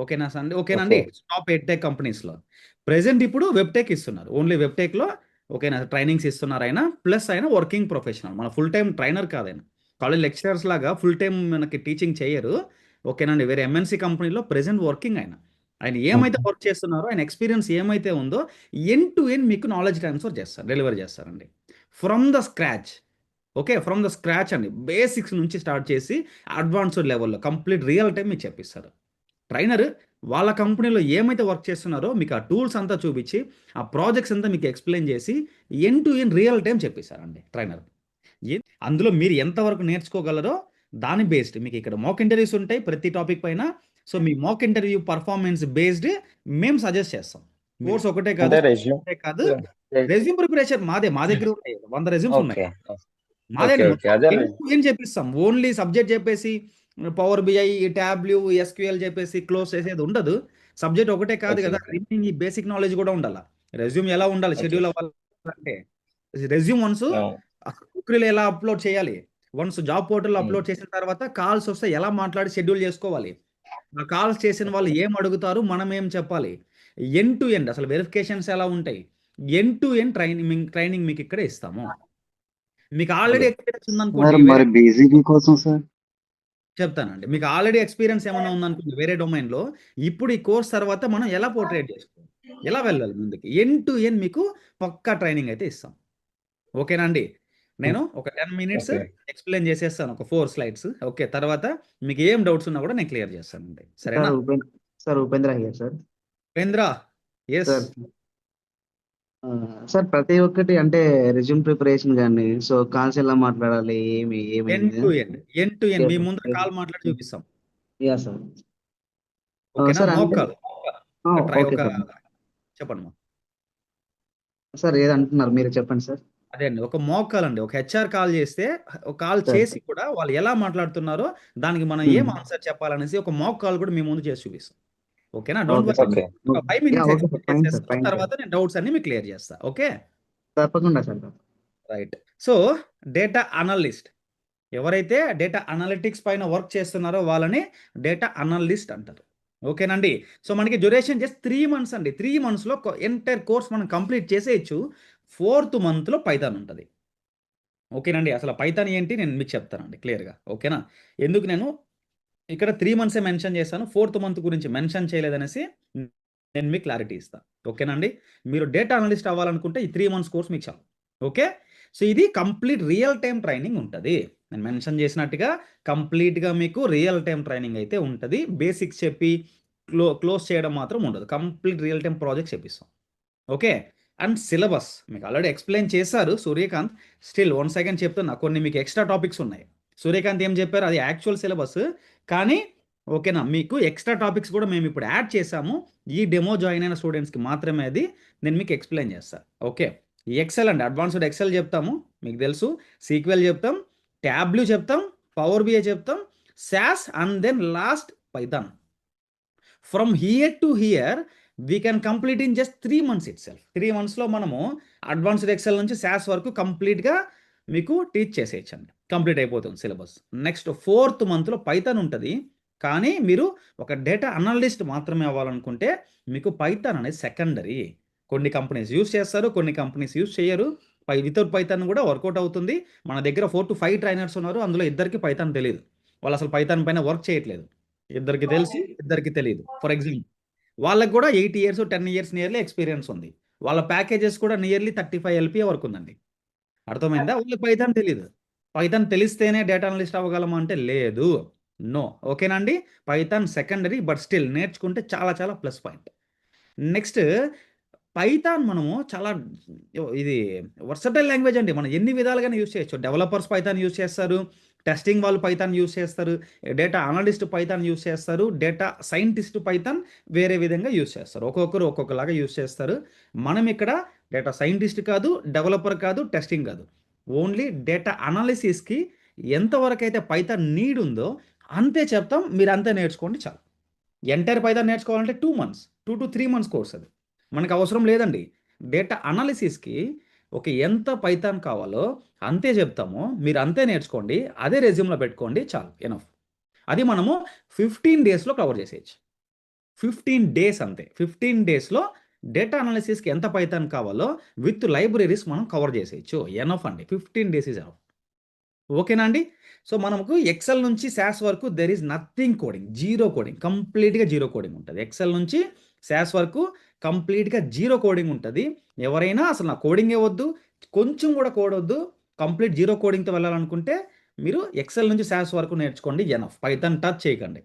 [SPEAKER 4] ఓకేనా సండి? ఓకేనండి. టాప్ ఎడ్టెక్ కంపెనీస్లో ప్రెసెంట్ ఇప్పుడు వెబ్టెక్ ఇస్తున్నారు, ఓన్లీ వెబ్టెక్లో. ఓకేనా? ట్రైనింగ్స్ ఇస్తున్నారు ఆయన. ప్లస్ ఆయన వర్కింగ్ ప్రొఫెషనల్, మన ఫుల్ టైం ట్రైనర్ కాదు ఆయన. కాలేజ్ లెక్చరర్స్ లాగా ఫుల్ టైం మనకి టీచింగ్ చేయరు. ఓకేనండి? వేరే ఎంఎన్సీ కంపెనీలో ప్రెసెంట్ వర్కింగ్ ఆయన. ఆయన ఏమైతే వర్క్ చేస్తున్నారో, ఆయన ఎక్స్పీరియన్స్ ఏమైతే ఉందో ఎండ్ టు ఎండ్ మీకు నాలెడ్జ్ ట్రాన్స్ఫర్ చేస్తారు, డెలివర్ చేస్తారండి. From the scratch. Okay, from the scratch అండి, బేసిక్స్ నుంచి స్టార్ట్ చేసి అడ్వాన్స్డ్ లెవెల్లో కంప్లీట్ రియల్ టైం మీకు చెప్పిస్తారు. ట్రైనర్ వాళ్ళ కంపెనీలో ఏమైతే వర్క్ చేస్తున్నారో మీకు ఆ టూల్స్ అంతా చూపించి, ఆ ప్రాజెక్ట్స్ అంతా మీకు ఎక్స్ప్లెయిన్ చేసి end to end real time చెప్పేశారండి ట్రైనర్. అందులో మీరు ఎంతవరకు నేర్చుకోగలరో దాని బేస్డ్ మీకు ఇక్కడ మాక్ ఇంటర్వ్యూస్ ఉంటాయి ప్రతి టాపిక్ పైన. సో మీ మాక్ ఇంటర్వ్యూ పర్ఫార్మెన్స్ బేస్డ్ మేము సజెస్ట్ చేస్తాం. కోర్స్ ఒకటే కాదు, రెజ్యూమ్ ప్రిపరేషన్ మా దగ్గర ఉంటాయి. 100 రెజ్యూమ్స్ ఉన్నాయి మాదే. ఏం చెప్పిస్తాం, ఓన్లీ సబ్జెక్ట్ చెప్పేసి పవర్ బిఐ, ట్యాబ్లు, ఎస్క్యూఎల్ చెప్పేసి క్లోజ్ చేసేది ఉండదు. సబ్జెక్ట్ ఒకటే కాదు కదా, రిమైనింగ్ ఈ బేసిక్ నాలెడ్జ్ కూడా ఉండాలి. రెజ్యూమ్ ఎలా ఉండాలి, షెడ్యూల్ అవ్వాలంటే రెజ్యూమ్ వన్స్ కుక్రీలో ఎలా అప్లోడ్ చేయాలి, వన్స్ జాబ్ పోర్టల్లో అప్లోడ్ చేసిన తర్వాత కాల్స్ వస్తే ఎలా మాట్లాడి షెడ్యూల్ చేసుకోవాలి, ఆ కాల్స్ చేసిన వాళ్ళు ఏం అడుగుతారు, మనం ఏం చెప్పాలి, ఎండ్ టు ఎండ్ అసలు వెరిఫికేషన్స్ ఎలా ఉంటాయి, ఎండ్ టు ఎండ్ ట్రైనింగ్ మీకు ఇక్కడ ఇస్తాము. మీకు ఆల్రెడీ ఎక్స్పీరియన్స్ ఉందనుకోండి, చెప్తానండి. మీకు ఆల్రెడీ ఎక్స్పీరియన్స్ ఏమైనా ఉందనుకోండి వేరే డొమైన్లో, ఇప్పుడు ఈ కోర్స్ తర్వాత మనం ఎలా పోర్ట్రేట్ చేసుకోవాలి, ఎలా వెళ్ళాలి ముందుకి, ఎండ్ టు ఎండ్ మీకు పక్కా ట్రైనింగ్ అయితే ఇస్తాం. ఓకేనా అండి? నేను ఒక 10 minutes ఎక్స్ప్లెయిన్ చేసేస్తాను, ఒక 4 slides. ఓకే, తర్వాత మీకు ఏం డౌట్స్ ఉన్నా కూడా నేను క్లియర్ చేస్తానండి. సరేనా?
[SPEAKER 6] Sir Upendra here sir.
[SPEAKER 4] Upendra, yes
[SPEAKER 6] sir. ప్రతి ఒక్కటి అంటే రెజ్యూమ్ ప్రిపరేషన్ కానీ, సో కాల్స్ ఎలా మాట్లాడాలి,
[SPEAKER 4] ఎండ్ టు ఎండ్ మీ ముందు కాల్ మాట్లాడి చూపిస్తాం.
[SPEAKER 6] Yeah sir.
[SPEAKER 4] ఓకేనా?
[SPEAKER 6] Sir
[SPEAKER 4] mock call
[SPEAKER 6] okay sir.
[SPEAKER 4] చెప్పండి
[SPEAKER 6] సార్ ఏదంటున్నారు మీరు చెప్పండి సార్.
[SPEAKER 4] అదే అండి, ఒక మోక్ కాల్ అండి. ఒక హెచ్ఆర్ కాల్ చేస్తే, ఒక కాల్ చేసి కూడా వాళ్ళు ఎలా మాట్లాడుతున్నారో దానికి మనం ఏం ఆన్సర్ చెప్పాలనేసి ఒక మోక్ కాల్ కూడా మీ ముందు చేసి చూపిస్తాం. ఓకేనా? Don't worry. ఒక 5 minutes ఎక్స్ప్లెయిన్ చేసేస్తాం, తర్వాత నేను డౌట్స్ అన్ని మీకు క్లియర్ చేస్తా. ఓకే,
[SPEAKER 6] తప్పకుండా sir.
[SPEAKER 4] Right. So data analyst, ఎవరైతే డేటా అనలిటిక్స్ పైన వర్క్ చేస్తున్నారో వాళ్ళని డేటా అనలిస్ట్ అంటారు. ఓకేనండి? సో మనకి డ్యూరేషన్ జస్ట్ 3 months అండి. 3 monthsలో ఎంటైర్ కోర్స్ మనం కంప్లీట్ చేసేయచ్చు. 4th monthలో పైథాన్ ఉంటుంది. ఓకేనండి? అసలు పైథాన్ ఏంటి నేను మీకు చెప్తానండి క్లియర్గా. ఓకేనా? ఎందుకు నేను ఇక్కడ 3 months మెన్షన్ చేస్తాను, 4th month గురించి మెన్షన్ చేయలేదనేసి నేను మీకు క్లారిటీ ఇస్తాను. ఓకేనండి? మీరు డేటా అనలిస్ట్ అవ్వాలనుకుంటే ఈ 3 months కోర్స్ మీకు చాలు. ఓకే, సో ఇది కంప్లీట్ రియల్ టైం ట్రైనింగ్ ఉంటుంది. నేను మెన్షన్ చేసినట్టుగా కంప్లీట్గా మీకు రియల్ టైం ట్రైనింగ్ అయితే ఉంటుంది. బేసిక్స్ చెప్పి క్లోజ్ చేయడం మాత్రం ఉండదు. కంప్లీట్ రియల్ టైం ప్రాజెక్ట్స్ చెప్పిస్తాం. ఓకే. అండ్ సిలబస్ మీకు ఆల్రెడీ ఎక్స్ప్లెయిన్ చేశారు సూర్యకాంత్. స్టిల్ వన్ సెకండ్ చెప్తున్నా, కొన్ని మీకు ఎక్స్ట్రా టాపిక్స్ ఉన్నాయి. సూర్యకాంత్ ఏం చెప్పారు అది యాక్చువల్ సిలబస్, కానీ ఓకేనా మీకు ఎక్స్ట్రా టాపిక్స్ కూడా మేము ఇప్పుడు యాడ్ చేసాము. ఈ డెమో జాయిన్ అయిన స్టూడెంట్స్కి మాత్రమే అది నేను మీకు ఎక్స్ప్లెయిన్ చేస్తాను. ఓకే. ఎక్సెల్ అండి, అడ్వాన్స్డ్ ఎక్సెల్ చెప్తాము, మీకు తెలుసు. సీక్వెల్ చెప్తాం, ట్యాబ్లు చెప్తాం, పవర్ బిఐ చెప్తాం, SAS and then last Python. From here to here we can complete in just 3 months itself. 3 monthsలో మనము అడ్వాన్స్డ్ ఎక్సెల్ నుంచి సాస్ వరకు కంప్లీట్గా మీకు టీచ్ చేసేయచ్చండి. కంప్లీట్ అయిపోతుంది సిలబస్. నెక్స్ట్ 4th monthలో పైథాన్ ఉంటుంది, కానీ మీరు ఒక డేటా అనలిస్ట్ మాత్రమే అవ్వాలనుకుంటే మీకు పైథాన్ అనేది సెకండరీ. కొన్ని కంపెనీస్ యూస్ చేస్తారు, కొన్ని కంపెనీస్ యూస్ చేయరు. వితౌట్ పైథాన్ కూడా వర్కౌట్ అవుతుంది. మన దగ్గర 4 to 5 ట్రైనర్స్ ఉన్నారు, అందులో ఇద్దరికి పైథాన్ తెలియదు. వాళ్ళు అసలు పైథాన్ పైన వర్క్ చేయట్లేదు. ఇద్దరికి తెలుసు, ఇద్దరికి తెలియదు. ఫర్ ఎగ్జాంపుల్ వాళ్ళకి కూడా 8 years 10 years నియర్లీ ఎక్స్పీరియన్స్ ఉంది. వాళ్ళ ప్యాకేజెస్ కూడా నియర్లీ 35 LPA వరకు ఉందండి. అర్థమైందా? వాళ్ళకి పైథాన్ తెలియదు. పైథాన్ తెలిస్తేనే డేటా అనలిస్ట్ అవ్వగలమా అంటే లేదు, నో. ఓకేనా అండి? పైథాన్ సెకండరీ, బట్ స్టిల్ నేర్చుకుంటే చాలా చాలా ప్లస్ పాయింట్. నెక్స్ట్ పైథాన్ మనము చాలా ఇది వర్సటైల్ లాంగ్వేజ్ అండి. మనం ఎన్ని విధాలుగానే యూస్ చేయొచ్చు. డెవలపర్స్ పైథాన్ యూస్ చేస్తారు, టెస్టింగ్ వాళ్ళు పైథాన్ యూస్ చేస్తారు, డేటా అనలిస్ట్ పైథాన్ యూస్ చేస్తారు, డేటా సైంటిస్ట్ పైథాన్ వేరే విధంగా యూస్ చేస్తారు. ఒక్కొక్కరు ఒక్కొక్కలాగా యూస్ చేస్తారు. మనం ఇక్కడ డేటా సైంటిస్ట్ కాదు, డెవలపర్ కాదు, టెస్టింగ్ కాదు. ఓన్లీ డేటా అనాలిసిస్కి ఎంతవరకు అయితే పైథాన్ నీడ్ ఉందో అంతే చెప్తాం. మీరు అంతే నేర్చుకోండి చాలు. ఎంటైర్ పైథాన్ నేర్చుకోవాలంటే 2 months 2 to 3 months కోర్స్ అది. మనకు అవసరం లేదండి. డేటా అనాలిసిస్కి ఒక ఎంత పైథాన్ కావాలో అంతే చెప్తాము, మీరు అంతే నేర్చుకోండి, అదే రెజ్యూమ్లో పెట్టుకోండి చాలు, ఎనఫ్. అది మనము 15 daysలో కవర్ చేసేయచ్చు. 15 days అంతే. 15 daysలో డేటా అనాలిసిస్కి ఎంత పైథాన్ కావాలో విత్ లైబ్రరీస్ మనం కవర్ చేసేయచ్చు, ఎనఫ్ అండి. 15 days ఇస్ ఎనఫ్. ఓకేనా అండి? సో మనకు ఎక్సెల్ నుంచి సాస్ వరకు there is nothing coding, zero coding, కంప్లీట్గా జీరో కోడింగ్ ఉంటుంది. ఎక్సెల్ నుంచి సాస్ వరకు కంప్లీట్గా జీరో కోడింగ్ ఉంటుంది. ఎవరైనా అసలు నా కోడింగే వద్దు, కొంచెం కూడా కోడ్ వద్దు, కంప్లీట్ జీరో కోడింగ్తో వెళ్ళాలనుకుంటే మీరు ఎక్సెల్ నుంచి సాస్ వరకు నేర్చుకోండి, ఎనఫ్. పైథాన్ టచ్ చేయకండి.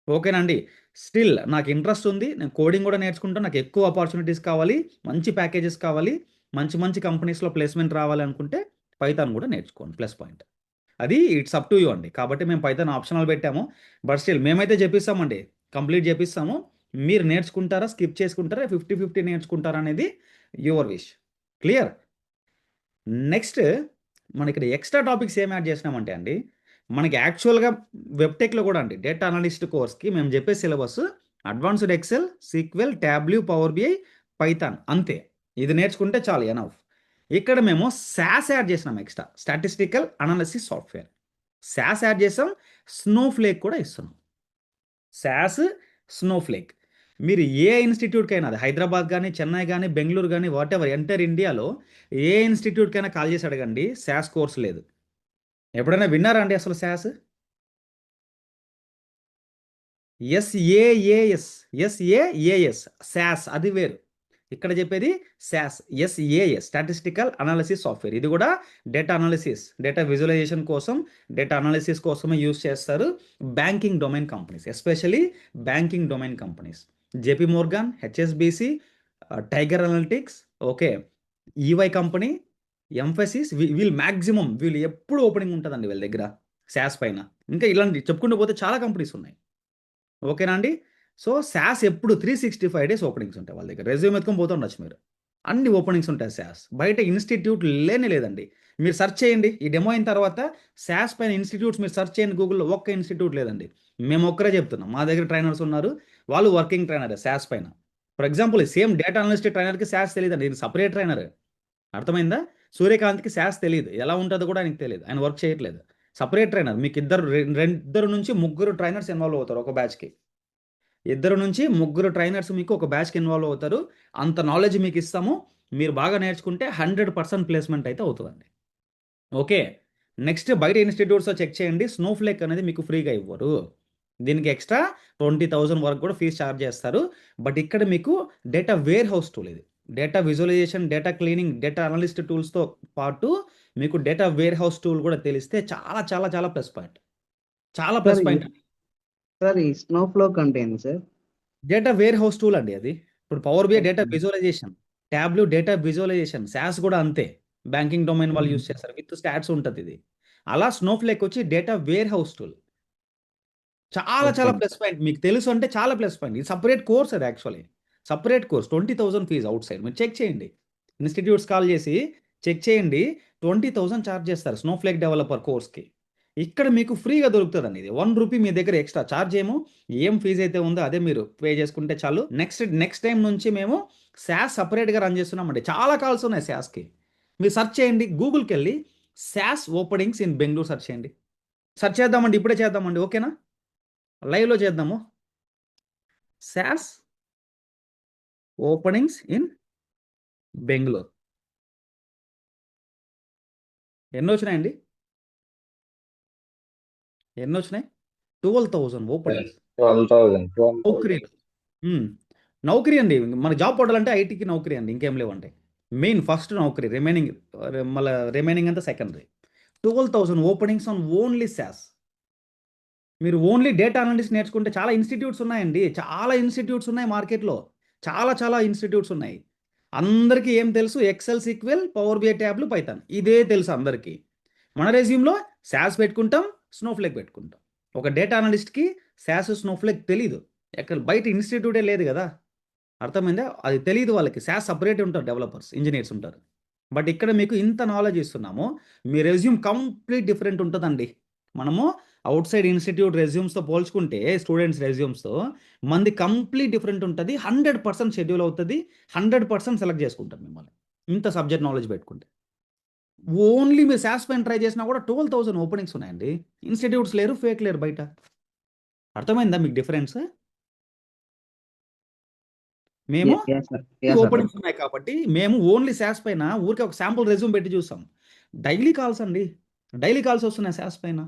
[SPEAKER 4] ఓకేనా అండి? స్టిల్ నాకు ఇంట్రెస్ట్ ఉంది, నేను కోడింగ్ కూడా నేర్చుకుంటాను, నాకు ఎక్కువ ఆపర్చునిటీస్ కావాలి, మంచి ప్యాకేజెస్ కావాలి, మంచి మంచి కంపెనీస్లో ప్లేస్మెంట్ రావాలి అనుకుంటే పైథాన్ కూడా నేర్చుకోండి, ప్లస్ పాయింట్. అది ఇట్స్ అప్ టు యూ అండి. కాబట్టి మేము పైథాన్ ఆప్షనల్ పెట్టాము, బట్ స్టిల్ మేమైతే చెప్పిస్తామండి, కంప్లీట్ చేపిస్తాము. మీరు నేర్చుకుంటారా, స్కిప్ చేసుకుంటారా, 50-50 నేర్చుకుంటారా అనేది యువర్ విష్. క్లియర్? నెక్స్ట్ మన ఇక్కడ ఎక్స్ట్రా టాపిక్స్ ఏం యాడ్ చేసినామంటే అండి, మనకి యాక్చువల్గా వెబ్టెక్లో కూడా అండి డేటా అనలిస్ట్ కోర్స్కి మేము చెప్పే syllabus advanced Excel, SQL, Tableau, Power BI, Python అంతే. ఇది నేర్చుకుంటే చాలు, ఎనఫ్. ఇక్కడ మేము సాస్ యాడ్ చేసినాం, extra statistical analysis software. SAS add చేసాం, స్నోఫ్లేక్ కూడా ఇస్తున్నాం. SAS, Snowflake. మీరు ఏ ఇన్స్టిట్యూట్కైనా, అది హైదరాబాద్ కానీ, చెన్నై కానీ, బెంగళూరు కానీ, వాట్ ఎవర్ ఎంటర్ ఇండియాలో ఏ ఇన్స్టిట్యూట్కైనా కాల్ చేసి అడగండి, సాస్ కోర్స్ లేదు. ఎప్పుడైనా విన్నారా అండి అసలు సాస్? ఎస్ఏఏఎస్, ఎస్ఏఏఎస్ సాస్ అది వేరు. ఇక్కడ చెప్పేది sauce, SAs statistical analysis software. ఇది కూడా డేటా అనాలిసిస్, డేటా విజువలైజేషన్ కోసం, డేటా అనాలిసిస్ కోసమే యూస్ చేస్తారు banking domain companies, especially banking domain companies. JP Morgan, HSBC, tiger analytics, okay, EY company, emphasis, వీళ్ళు మ్యాక్సిమం వీళ్ళు ఎప్పుడు ఓపెనింగ్ ఉంటుందండి వీళ్ళ దగ్గర సాస్ పైన. ఇంకా ఇలాంటి చెప్పుకుంటూ పోతే చాలా కంపెనీస్ ఉన్నాయి. ఓకేనా అండి? సో సాస్ ఎప్పుడు 365 days ఓపెనింగ్స్ ఉంటాయి వాళ్ళ దగ్గర. రెజ్యూమ్ ఎత్తుకొని పోతుండొచ్చు మీరు, అన్ని ఓపెనింగ్స్ ఉంటాయి సాస్. బయట ఇన్స్టిట్యూట్ లేనే లేదండి. మీరు సెర్చ్ చేయండి, ఈ డెమో అయిన తర్వాత సాస్ పైన ఇన్స్టిట్యూట్స్ మీరు సెర్చ్ చేయండి గూగుల్లో, ఒక్క ఇన్స్టిట్యూట్ లేదండి. మేము ఒక్కరే చెప్తున్నాం, మా దగ్గర ట్రైనర్స్ ఉన్నారు, వాళ్ళు వర్కింగ్ ట్రైనర్ సాస్ పైన. For example same data analyst ట్రైనర్కి సాస్ తెలియదండి, ఇది సపరేట్ ట్రైనర్. అర్థమైందా? సూర్యకాంత్కి సాస్ తెలియదు, ఎలా ఉంటుందో కూడా ఆయనకి తెలియదు, ఆయన వర్క్ చేయట్లేదు. Separate trainer. మీకు ఇద్దరు నుంచి ముగ్గురు ట్రైనర్స్ ఇన్వాల్వ్ అవుతారు ఒక బ్యాచ్కి. 2 నుంచి 3 ట్రైనర్స్ మీకు ఒక బ్యాచ్కి ఇన్వాల్వ్ అవుతారు. అంత నాలెడ్జ్ మీకు ఇస్తాము. మీరు బాగా నేర్చుకుంటే 100% ప్లేస్మెంట్ అయితే అవుతుందండి. ఓకే. నెక్స్ట్ బయట ఇన్స్టిట్యూట్స్లో చెక్ చేయండి, స్నోఫ్లేక్ అనేది మీకు ఫ్రీగా ఇవ్వరు. దీనికి ఎక్స్ట్రా 20,000 వరకు కూడా ఫీజు ఛార్జ్ చేస్తారు. బట్ ఇక్కడ మీకు డేటా వేర్ హౌస్ టూల్, ఇది data visualisation, data cleaning, data analyst టూల్స్తో పాటు మీకు డేటా వేర్ హౌస్ టూల్ కూడా తెలిస్తే చాలా చాలా చాలా ప్లస్ పాయింట్. చాలా ప్లస్
[SPEAKER 6] సార్
[SPEAKER 4] పాయింట్.
[SPEAKER 6] సార్ ఈ స్నోఫ్లోక్ అంటే ఏంటి sir?
[SPEAKER 4] Data warehouse tool అండి అది. ఇప్పుడు Power BI data
[SPEAKER 6] okay.
[SPEAKER 4] Visualisation, Tableau data visualisation, SAS కూడా అంతే. బ్యాంకింగ్ డొమైన్ వాళ్ళు యూస్ చేస్తారు, విత్ స్టాట్స్ ఉంటుంది ఇది. అలా స్నోఫ్లేక్ వచ్చి డేటా వేర్ హౌస్ టూల్. చాలా
[SPEAKER 6] ఓకే.
[SPEAKER 4] చాలా ప్లస్ పాయింట్. మీకు తెలుసు అంటే చాలా ప్లస్ పాయింట్. ఇది సపరేట్ కోర్స్ అది actually. Separate course 20,000 fuse out side. మీరు చెక్ చేయండి. ఇన్స్టిట్యూట్స్ కాల్ చేసి చెక్ చేయండి. 20,000 ఛార్జ్ చేస్తారు స్నోఫ్లేక్ డెవలపర్ కోర్స్కి. ఇక్కడ మీకు ఫ్రీగా దొరుకుతుందండి ఇది. 1 రూపీ మీ దగ్గర ఎక్స్ట్రా ఛార్జ్ ఏమో, ఏం ఫీజు అయితే ఉందో అదే మీరు పే చేసుకుంటే చాలు. నెక్స్ట్ టైం నుంచి మేము శాస్ సపరేట్గా రన్ చేస్తున్నామండి. చాలా కాల్స్ ఉన్నాయి శాస్కి. మీరు సెర్చ్ చేయండి, గూగుల్కి వెళ్ళి శాస్ ఓపెనింగ్స్ ఇన్ బెంగళూరు సెర్చ్ చేయండి. సెర్చ్ చేద్దామండి, ఇప్పుడే చేద్దామండి, ఓకేనా? లైవ్లో చేద్దాము. శాస్ ఓపెనింగ్స్ ఇన్ బెంగళూరు ఎన్ని వచ్చినాయండి? ఎన్ని వచ్చినాయి? 12,000 ఓపెనింగ్స్.
[SPEAKER 2] 12,000.
[SPEAKER 4] నౌకరీలు. నౌకరీ అండి. మన జాబ్ పోర్టల్ అంటే ఐటీకి నౌకరీ అండి, ఇంకేం లేవంటే. మెయిన్ ఫస్ట్ నౌకరీ, మళ్ళీ రిమైనింగ్ అంతా secondary. 12,000 openings on only SAS. మీరు ఓన్లీ డేటా అనలిస్ట్ నేర్చుకుంటే చాలా ఇన్స్టిట్యూట్స్ ఉన్నాయండి. చాలా ఇన్స్టిట్యూట్స్ ఉన్నాయి మార్కెట్లో. చాలా చాలా ఇన్స్టిట్యూట్స్ ఉన్నాయి. అందరికీ ఏం తెలుసు? Excel, SQL, Power BI, Tableau, Python, ఇదే తెలుసు అందరికీ. మన రెజ్యూమ్లో శాస్ పెట్టుకుంటాం, స్నోఫ్లేక్ పెట్టుకుంటాం. ఒక డేటా అనలిస్ట్కి శాస్, స్నోఫ్లేక్ తెలీదు. ఎక్కడ బయట ఇన్స్టిట్యూటే లేదు కదా. అర్థమైందా? అది తెలియదు వాళ్ళకి. శాస్ సపరేట్ ఉంటారు, డెవలపర్స్, ఇంజనీర్స్ ఉంటారు. బట్ ఇక్కడ మీకు ఇంత నాలెడ్జ్ ఇస్తున్నాము. మీ రెజ్యూమ్ కంప్లీట్ డిఫరెంట్ ఉంటుందండి. మనము అవుట్ సైడ్ ఇన్స్టిట్యూట్ రెజ్యూమ్స్తో పోల్చుకుంటే, స్టూడెంట్స్ రెజ్యూమ్స్తో మంది కంప్లీట్ డిఫరెంట్ ఉంటుంది. 100% షెడ్యూల్ అవుతుంది. 100% సెలెక్ట్ చేసుకుంటాం మిమ్మల్ని, ఇంత సబ్జెక్ట్ నాలెడ్జ్ పెట్టుకుంటే. ఓన్లీ మీరు శాస్ పైన ట్రై చేసినా కూడా 12,000 ఓపెనింగ్స్ ఉన్నాయండి. ఇన్స్టిట్యూట్స్ లేరు, ఫేక్ లేరు బయట. అర్థమైందా మీకు డిఫరెన్స్? మేము
[SPEAKER 6] సార్ సార్.
[SPEAKER 4] ఓపెనింగ్స్ ఉన్నాయి కాబట్టి మేము ఓన్లీ శాస్ పైన ఊరికే ఒక శాంపుల్ రెజ్యూమ్ పెట్టి చూస్తాం. డైలీ కాల్స్ అండి, డైలీ కాల్స్ వస్తున్నాయి శాస్ పైన.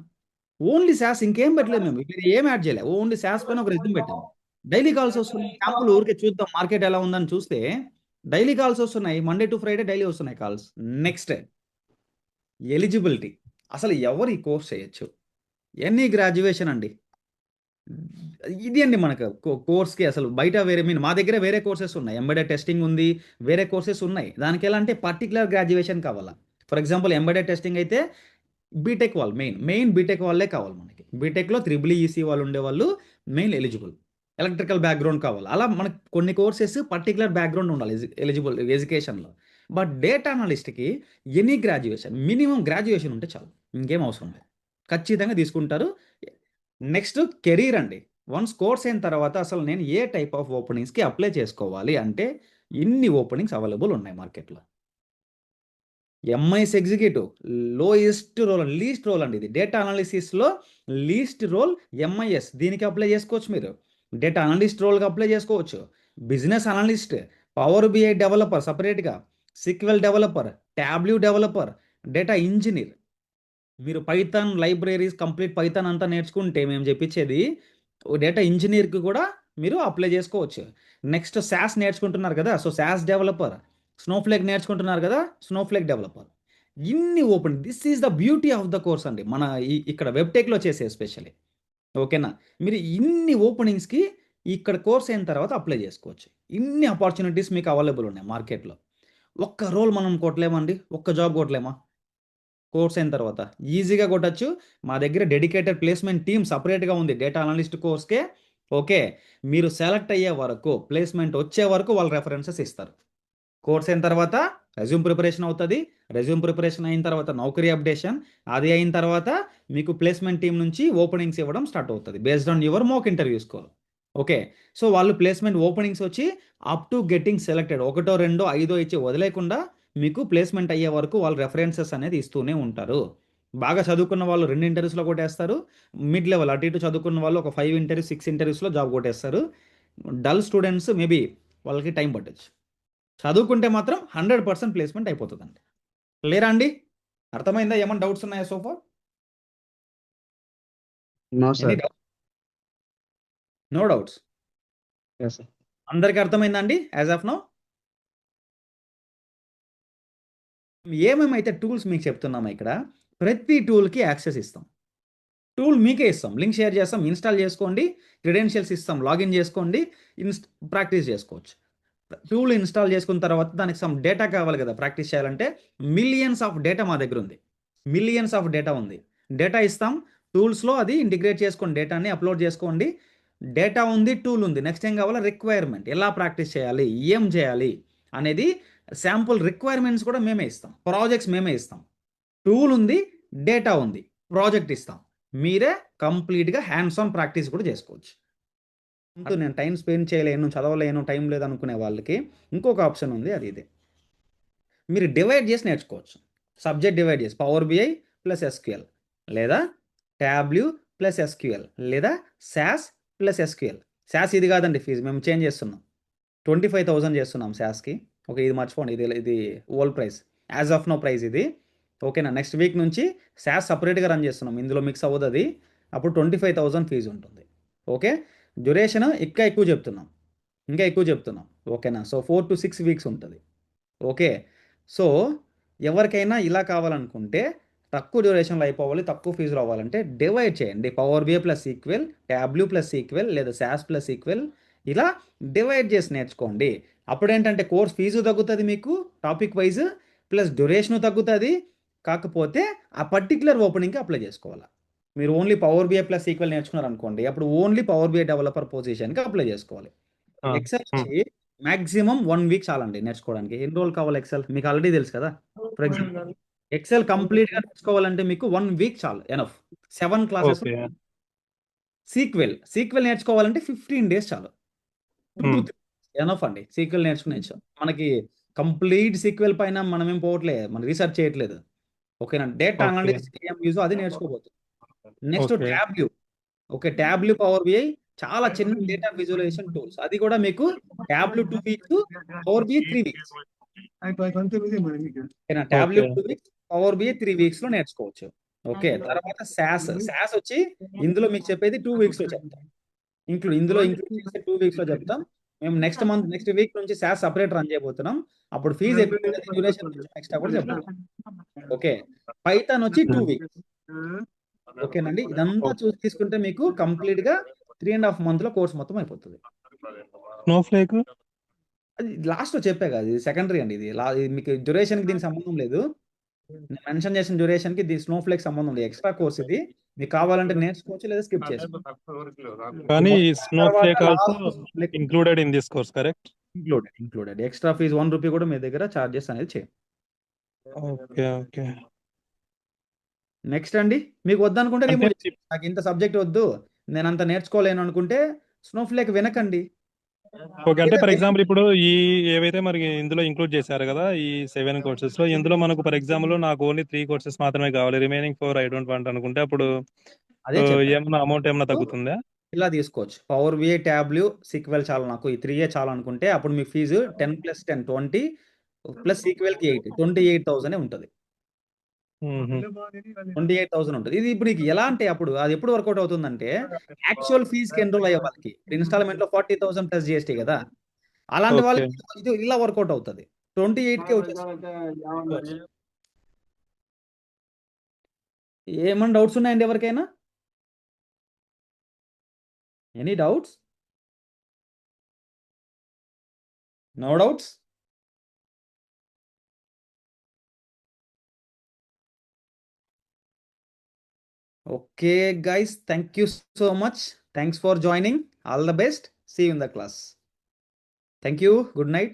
[SPEAKER 4] ఓన్లీ శాస్, ఇంకేం పెట్టలేదు మేము. ఇక్కడ ఏం యాడ్ చేయలేదు, ఓన్లీ శాస్ పైన ఒక రెజ్యూమ్ పెట్టాము. డైలీ కాల్స్ వస్తున్నాయి. శాంపుల్ ఊరికే చూద్దాం మార్కెట్ ఎలా ఉందని చూస్తే డైలీ కాల్స్ వస్తున్నాయి. మండే టు ఫ్రైడే డైలీ వస్తున్నాయి కాల్స్. Next eligibility. అసలు ఎవరు ఈ కోర్స్ చేయొచ్చు? ఎనీ గ్రాడ్యుయేషన్ అండి. ఇది అండి మనకు కోర్స్కి అసలు బయట వేరే మా దగ్గర వేరే కోర్సెస్ ఉన్నాయి. ఎంబెడెడ్ టెస్టింగ్ ఉంది, వేరే కోర్సెస్ ఉన్నాయి. దానికి ఎలా అంటే పర్టికులర్ గ్రాడ్యుయేషన్ కావాలా. ఫర్ ఎగ్జాంపుల్ ఎంబెడెడ్ టెస్టింగ్ అయితే బీటెక్ వాళ్ళు మెయిన్ బీటెక్ వాళ్ళే కావాలి మనకి. బీటెక్లో ఈఈసీ వాళ్ళు ఉండేవాళ్ళు మెయిన్ ఎలిజిబుల్. ఎలక్ట్రికల్ బ్యాక్గ్రౌండ్ కావాలి. అలా మనకు కొన్ని కోర్సెస్ పర్టికులర్ బ్యాక్గ్రౌండ్ ఉండాలి ఎలిజిబుల్ ఎడ్యుకేషన్లో. బట్ డేటా అనలిస్ట్కి ఎనీ గ్రాడ్యుయేషన్, మినిమం గ్రాడ్యుయేషన్ ఉంటే చాలు, ఇంకేం అవసరం లేదు. ఖచ్చితంగా తీసుకుంటారు. నెక్స్ట్ కెరీర్ అండి. వన్స్ కోర్స్ అయిన తర్వాత అసలు నేను ఏ టైప్ ఆఫ్ ఓపెనింగ్స్కి అప్లై చేసుకోవాలి అంటే ఇన్ని ఓపెనింగ్స్ అవైలబుల్ ఉన్నాయి మార్కెట్లో. MIS executive lowest role, least role అండి ఇది. డేటా అనాలిసిస్లో లీస్ట్ రోల్ ఎంఐఎస్. దీనికి అప్లై చేసుకోవచ్చు మీరు. డేటా అనలిస్ట్ రోల్కి అప్లై చేసుకోవచ్చు. Business analyst, power BI developer సపరేట్గా, sequel developer, Tableau developer, data engineer. మీరు పైథాన్ లైబ్రరీస్, కంప్లీట్ పైథాన్ అంతా నేర్చుకుంటే మేము చెప్పించేది డేటా ఇంజనీర్కి కూడా మీరు అప్లై చేసుకోవచ్చు. నెక్స్ట్ శాస్ నేర్చుకుంటున్నారు కదా, సో శాస్ డెవలపర్. స్నోఫ్లేక్ నేర్చుకుంటున్నారు కదా, స్నోఫ్లేక్ డెవలపర్. ఇన్ని open, this is the beauty of the course అండి మన ఇక్కడ వెబ్టెక్లో చేసే ఎస్పెషల్లీ. ఓకేనా? మీరు ఇన్ని ఓపెనింగ్స్కి ఇక్కడ కోర్స్ అయిన తర్వాత అప్లై చేసుకోవచ్చు. ఇన్ని ఆపర్చునిటీస్ మీకు అవైలబుల్ ఉన్నాయి మార్కెట్లో. ఒక్క రోల్ మనం కొట్టలేమండి, ఒక్క జాబ్ కొట్టలేమా? కోర్స్ అయిన తర్వాత ఈజీగా కొట్టచ్చు. మా దగ్గర డెడికేటెడ్ ప్లేస్మెంట్ టీమ్ సపరేట్గా ఉంది డేటా అనలిస్ట్ కోర్స్కే. ఓకే, మీరు సెలెక్ట్ అయ్యే వరకు, ప్లేస్మెంట్ వచ్చే వరకు వాళ్ళు రెఫరెన్సెస్ ఇస్తారు. కోర్స్ అయిన తర్వాత రెజ్యూమ్ ప్రిపరేషన్ అవుతుంది. రెజ్యూమ్ ప్రిపరేషన్ అయిన తర్వాత నౌకరీ అప్డేషన్. అది అయిన తర్వాత మీకు ప్లేస్మెంట్ టీం నుంచి ఓపెనింగ్స్ ఇవ్వడం స్టార్ట్ అవుతుంది based on your mock interview score. Okay, so వాళ్ళు ప్లేస్మెంట్ ఓపెనింగ్స్ వచ్చి అప్ టు గెట్టింగ్ సెలెక్టెడ్, ఒకటో రెండో ఐదో ఇచ్చి వదిలేకుండా మీకు ప్లేస్మెంట్ అయ్యే వరకు వాళ్ళు రెఫరెన్సెస్ అనేది ఇస్తూనే ఉంటారు. బాగా చదువుకున్న వాళ్ళు 2 ఇంటర్వ్యూస్లో కొట్టేస్తారు. మిడ్ లెవెల్ అటు ఇటు చదువుకున్న వాళ్ళు ఒక 5 ఇంటర్వ్యూస్, 6 ఇంటర్వ్యూస్లో జాబ్ కొట్టేస్తారు. డల్ స్టూడెంట్స్ మేబీ వాళ్ళకి టైం పట్టచ్చు. చదువుకుంటే మాత్రం 100% ప్లేస్మెంట్ అయిపోతుందండి. లేరా అండి? అర్థమైందా? ఏమైనా డౌట్స్ ఉన్నాయా సోఫా?
[SPEAKER 6] No
[SPEAKER 4] any
[SPEAKER 6] sir.
[SPEAKER 4] Doubt? No doubts.
[SPEAKER 6] Yes sir.
[SPEAKER 4] అందరికీ అర్థమైందా అండి యాజ్ ఆఫ్ నౌ? ఏమేమైతే టూల్స్ మీకు చెప్తున్నామో ఇక్కడ ప్రతి టూల్కి యాక్సెస్ ఇస్తాం. టూల్ మీకే ఇస్తాం, లింక్ షేర్ చేస్తాం, ఇన్స్టాల్ చేసుకోండి, క్రెడెన్షియల్స్ ఇస్తాం, లాగిన్ చేసుకోండి, ప్రాక్టీస్ చేసుకోవచ్చు. టూల్ ఇన్స్టాల్ చేసుకున్న తర్వాత దానికి సమ్ డేటా కావాలి కదా ప్రాక్టీస్ చేయాలంటే. మిలియన్స్ ఆఫ్ డేటా మా దగ్గర ఉంది, మిలియన్స్ ఆఫ్ డేటా ఉంది. డేటా ఇస్తాం, టూల్స్లో అది ఇంటిగ్రేట్ చేసుకోండి, డేటాని అప్లోడ్ చేసుకోండి. డేటా ఉంది, టూల్ ఉంది, నెక్స్ట్ ఏం కావాలో రిక్వైర్మెంట్, ఎలా ప్రాక్టీస్ చేయాలి, ఏం చేయాలి అనేది శాంపుల్ రిక్వైర్మెంట్స్ కూడా మేమే ఇస్తాం, ప్రాజెక్ట్స్ మేమే ఇస్తాం. టూల్ ఉంది, డేటా ఉంది, ప్రాజెక్ట్ ఇస్తాం. మీరే కంప్లీట్గా హ్యాండ్స్ ఆన్ ప్రాక్టీస్ కూడా చేసుకోవచ్చు. నేను టైం స్పెండ్ చేయలేను, చదవలేను, టైం లేదు అనుకునే వాళ్ళకి ఇంకొక ఆప్షన్ ఉంది, అది ఇదే. మీరు డివైడ్ చేసి నేర్చుకోవచ్చు. సబ్జెక్ట్ డివైడ్ చేసి పవర్ బిఐ ప్లస్ ఎస్క్యూఎల్, లేదా ట్యాబ్ల్యూ ప్లస్ ఎస్క్యూఎల్, లేదా శాస్ ప్లస్ ఎస్క్యూఎల్. శాస్ ఇది కాదండి ఫీజు, మేము చేంజ్ చేస్తున్నాం, 25,000 చేస్తున్నాం శాస్కి. ఓకే, ఇది మర్చిపోండి, ఇది old price, as of no price ఇది. ఓకేనా, నెక్స్ట్ వీక్ నుంచి శాస్ సపరేట్గా రన్ చేస్తున్నాం, ఇందులో మిక్స్ అవ్వదు అది. అప్పుడు 25,000 ఫీజు ఉంటుంది. ఓకే, డ్యూరేషన్ ఇంకా ఎక్కువ చెప్తున్నాం, ఇంకా ఎక్కువ చెప్తున్నాం. ఓకేనా, సో 4 to 6 వీక్స్ ఉంటుంది. ఓకే, సో ఎవరికైనా ఇలా కావాలనుకుంటే, తక్కువ డ్యూరేషన్లో అయిపోవాలి, తక్కువ ఫీజులో అవ్వాలంటే డివైడ్ చేయండి. Power BI plus SQL, Tableau plus SQL, లేదా శాస్ ప్లస్ ఈక్వెల్, ఇలా డివైడ్ చేసి నేర్చుకోండి. అప్పుడు ఏంటంటే కోర్స్ ఫీజు తగ్గుతుంది మీకు, టాపిక్ వైజ్, ప్లస్ డ్యూరేషన్ తగ్గుతుంది. కాకపోతే ఆ పర్టికులర్ ఓపెనింగ్కి అప్లై చేసుకోవాలి. మీరు only Power BI plus SQL నేర్చుకున్నారు అనుకోండి, అప్పుడు ఓన్లీ పవర్ బిఐ డెవలపర్ పొజిషన్కి అప్లై చేసుకోవాలి. ఎక్సెల్ వచ్చి మాక్సిమం 1 వీక్ చాలండి నేర్చుకోవడానికి. ఎన్ని రోజులు కావాలి ఎక్సెల్ మీకు ఆల్రెడీ తెలుసు కదా. ఫర్ ఎగ్జాంపుల్ ఎక్సెల్ కంప్లీట్గా నేర్చుకోవాలంటే మీకు 1 వీక్ చాలు, ఎనఫ్. 7 క్లాసెస్. సీక్వెల్ నేర్చుకోవాలంటే 15 days చాలు, 2 to 3 ఎనఫ్ అండి. సీక్వెల్ నేర్చుకునేచ్చు. మనకి కంప్లీట్ సీక్వెల్ పైన మనం ఏం పోవట్లేదు, మనం రీసెర్చ్ చేయట్లేదు. ఓకేనా, డేటా అనలిటిక్స్ ఏం యూజ్ అది నేర్చుకోబోతుంది. నెక్స్ట్ ట్యాబ్ల్యూ. ఓకే, ట్యాబ్ల్యూ పవర్ బిఐ చాలా చిన్న డేటా విజువలైజేషన్ టూల్స్, అది కూడా మీకు ట్యాబ్ల్యూ 2 weeks, పవర్ బిఐ 3 weeks. ఓకేనా, ట్యాబ్ల్యూ 2 weeks, పవర్ బిఐ 3 weeks లో నేర్చుకోవచ్చు. ఓకే, తర్వాత శాస్ వచ్చి ఇందులో మీకు చెప్పేది 2 weeks లో చెప్తాం. ఇందులో ఇంక్లూడ్ చేసి 2 weeks లో చెప్తాం. మేము నెక్స్ట్ వీక్ నుంచి శాస్ సపరేట్ రన్ చేయబోతున్నాం. అప్పుడు ఫీజు ఎక్కువ ఉంటుంది, డ్యూరేషన్ కొంచెం ఎక్స్ట్రా కూడా చెప్తాం. ఓకే, పైథాన్ వచ్చి 2 weeks. ఓకేనండి, ఇదంతా చూసి తీసుకుంటే మీకు కంప్లీట్ గా 3.5 months లో కోర్స్ మొత్తం అయిపోతుంది.
[SPEAKER 5] స్నోఫ్లేక్
[SPEAKER 4] అది లాస్ట్ లో చెప్పే కదా, ఇది సెకండరీ అండి. ఇది మీకు డ్యూరేషన్ కి దీనికి సంబంధం లేదు. నేను మెన్షన్ చేసిన డ్యూరేషన్ కి దీని స్నోఫ్లేక్ సంబంధం లేదు, ఎక్స్ట్రా కోర్స్ ఇది. మీకు కావాలంటే నేర్చుకోవచ్చు, లేదా స్కిప్ చేసుకోవచ్చు.
[SPEAKER 5] కానీ Snowflake also included in this course, correct?
[SPEAKER 4] Included. Extra fees 1 rupee కూడా మీ దగ్గర చార్జెస్ అనేది చేయండి.
[SPEAKER 5] Okay okay.
[SPEAKER 4] నెక్స్ట్ అండి, మీకు వద్దనుకుంటే
[SPEAKER 5] అంటే
[SPEAKER 4] రిమూవ్ చేయండి. నాకు ఇంత సబ్జెక్ట్ వద్దు, నేను అంత నేర్చుకోలేను అనుకుంటే స్నోఫ్లేక్ వినకండి.
[SPEAKER 5] ఓకే, అంటే ఫర్ ఎగ్జాంపుల్ ఇప్పుడు ఈ ఏవైతే మరి ఇందులో ఇంక్లూడ్ చేశారు కదా, ఈ 7 courses లో, ఇందులో మనకు ఫర్ ఎగ్జాంపుల్ నాకు ఓన్లీ 3 courses మాత్రమే కావాలి, రిమైనింగ్ 4 ఐ డోంట్ వాంట్ అనుకుంటే, అప్పుడు
[SPEAKER 4] అదే చెప్పాను,
[SPEAKER 5] ఏమన్నా అమౌంట్ ఏమన్నా తగ్గుతుందా?
[SPEAKER 4] ఇలా తీసుకోవచ్చు. పవర్ బిఐ, ట్యాబ్ల్యూ, సీక్వెల్ చాలు నాకు, ఈ 3 చాలు అనుకుంటే అప్పుడు మీ ఫీజు 10 + 10 20 ప్లస్ సీక్వెల్కి 8 28,000 ఉంటుంది. 28,000 ఉంటుంది. ఇది ఇప్పుడు నీకు ఎలా అంటే, అప్పుడు అది ఎప్పుడు వర్కౌట్ అవుతుందంటే, యాక్చువల్ ఫీజ్కి ఎన్రోల్ అయ్యే వాళ్ళకి ఇన్స్టాల్మెంట్లో 40,000 ప్లస్ జిఎస్టీ కదా, అలాంటి
[SPEAKER 5] ఓకే.
[SPEAKER 4] వాళ్ళకి ఇది ఇలా వర్కౌట్ అవుతుంది. 28K వచ్చేస్తుంది. ఏమన్నా డౌట్స్ ఉన్నాయండి ఎవరికైనా? Any doubts? No doubts? Okay, guys, thank you so much. Thanks for joining. All the best. See you in the class. Thank you. Good night.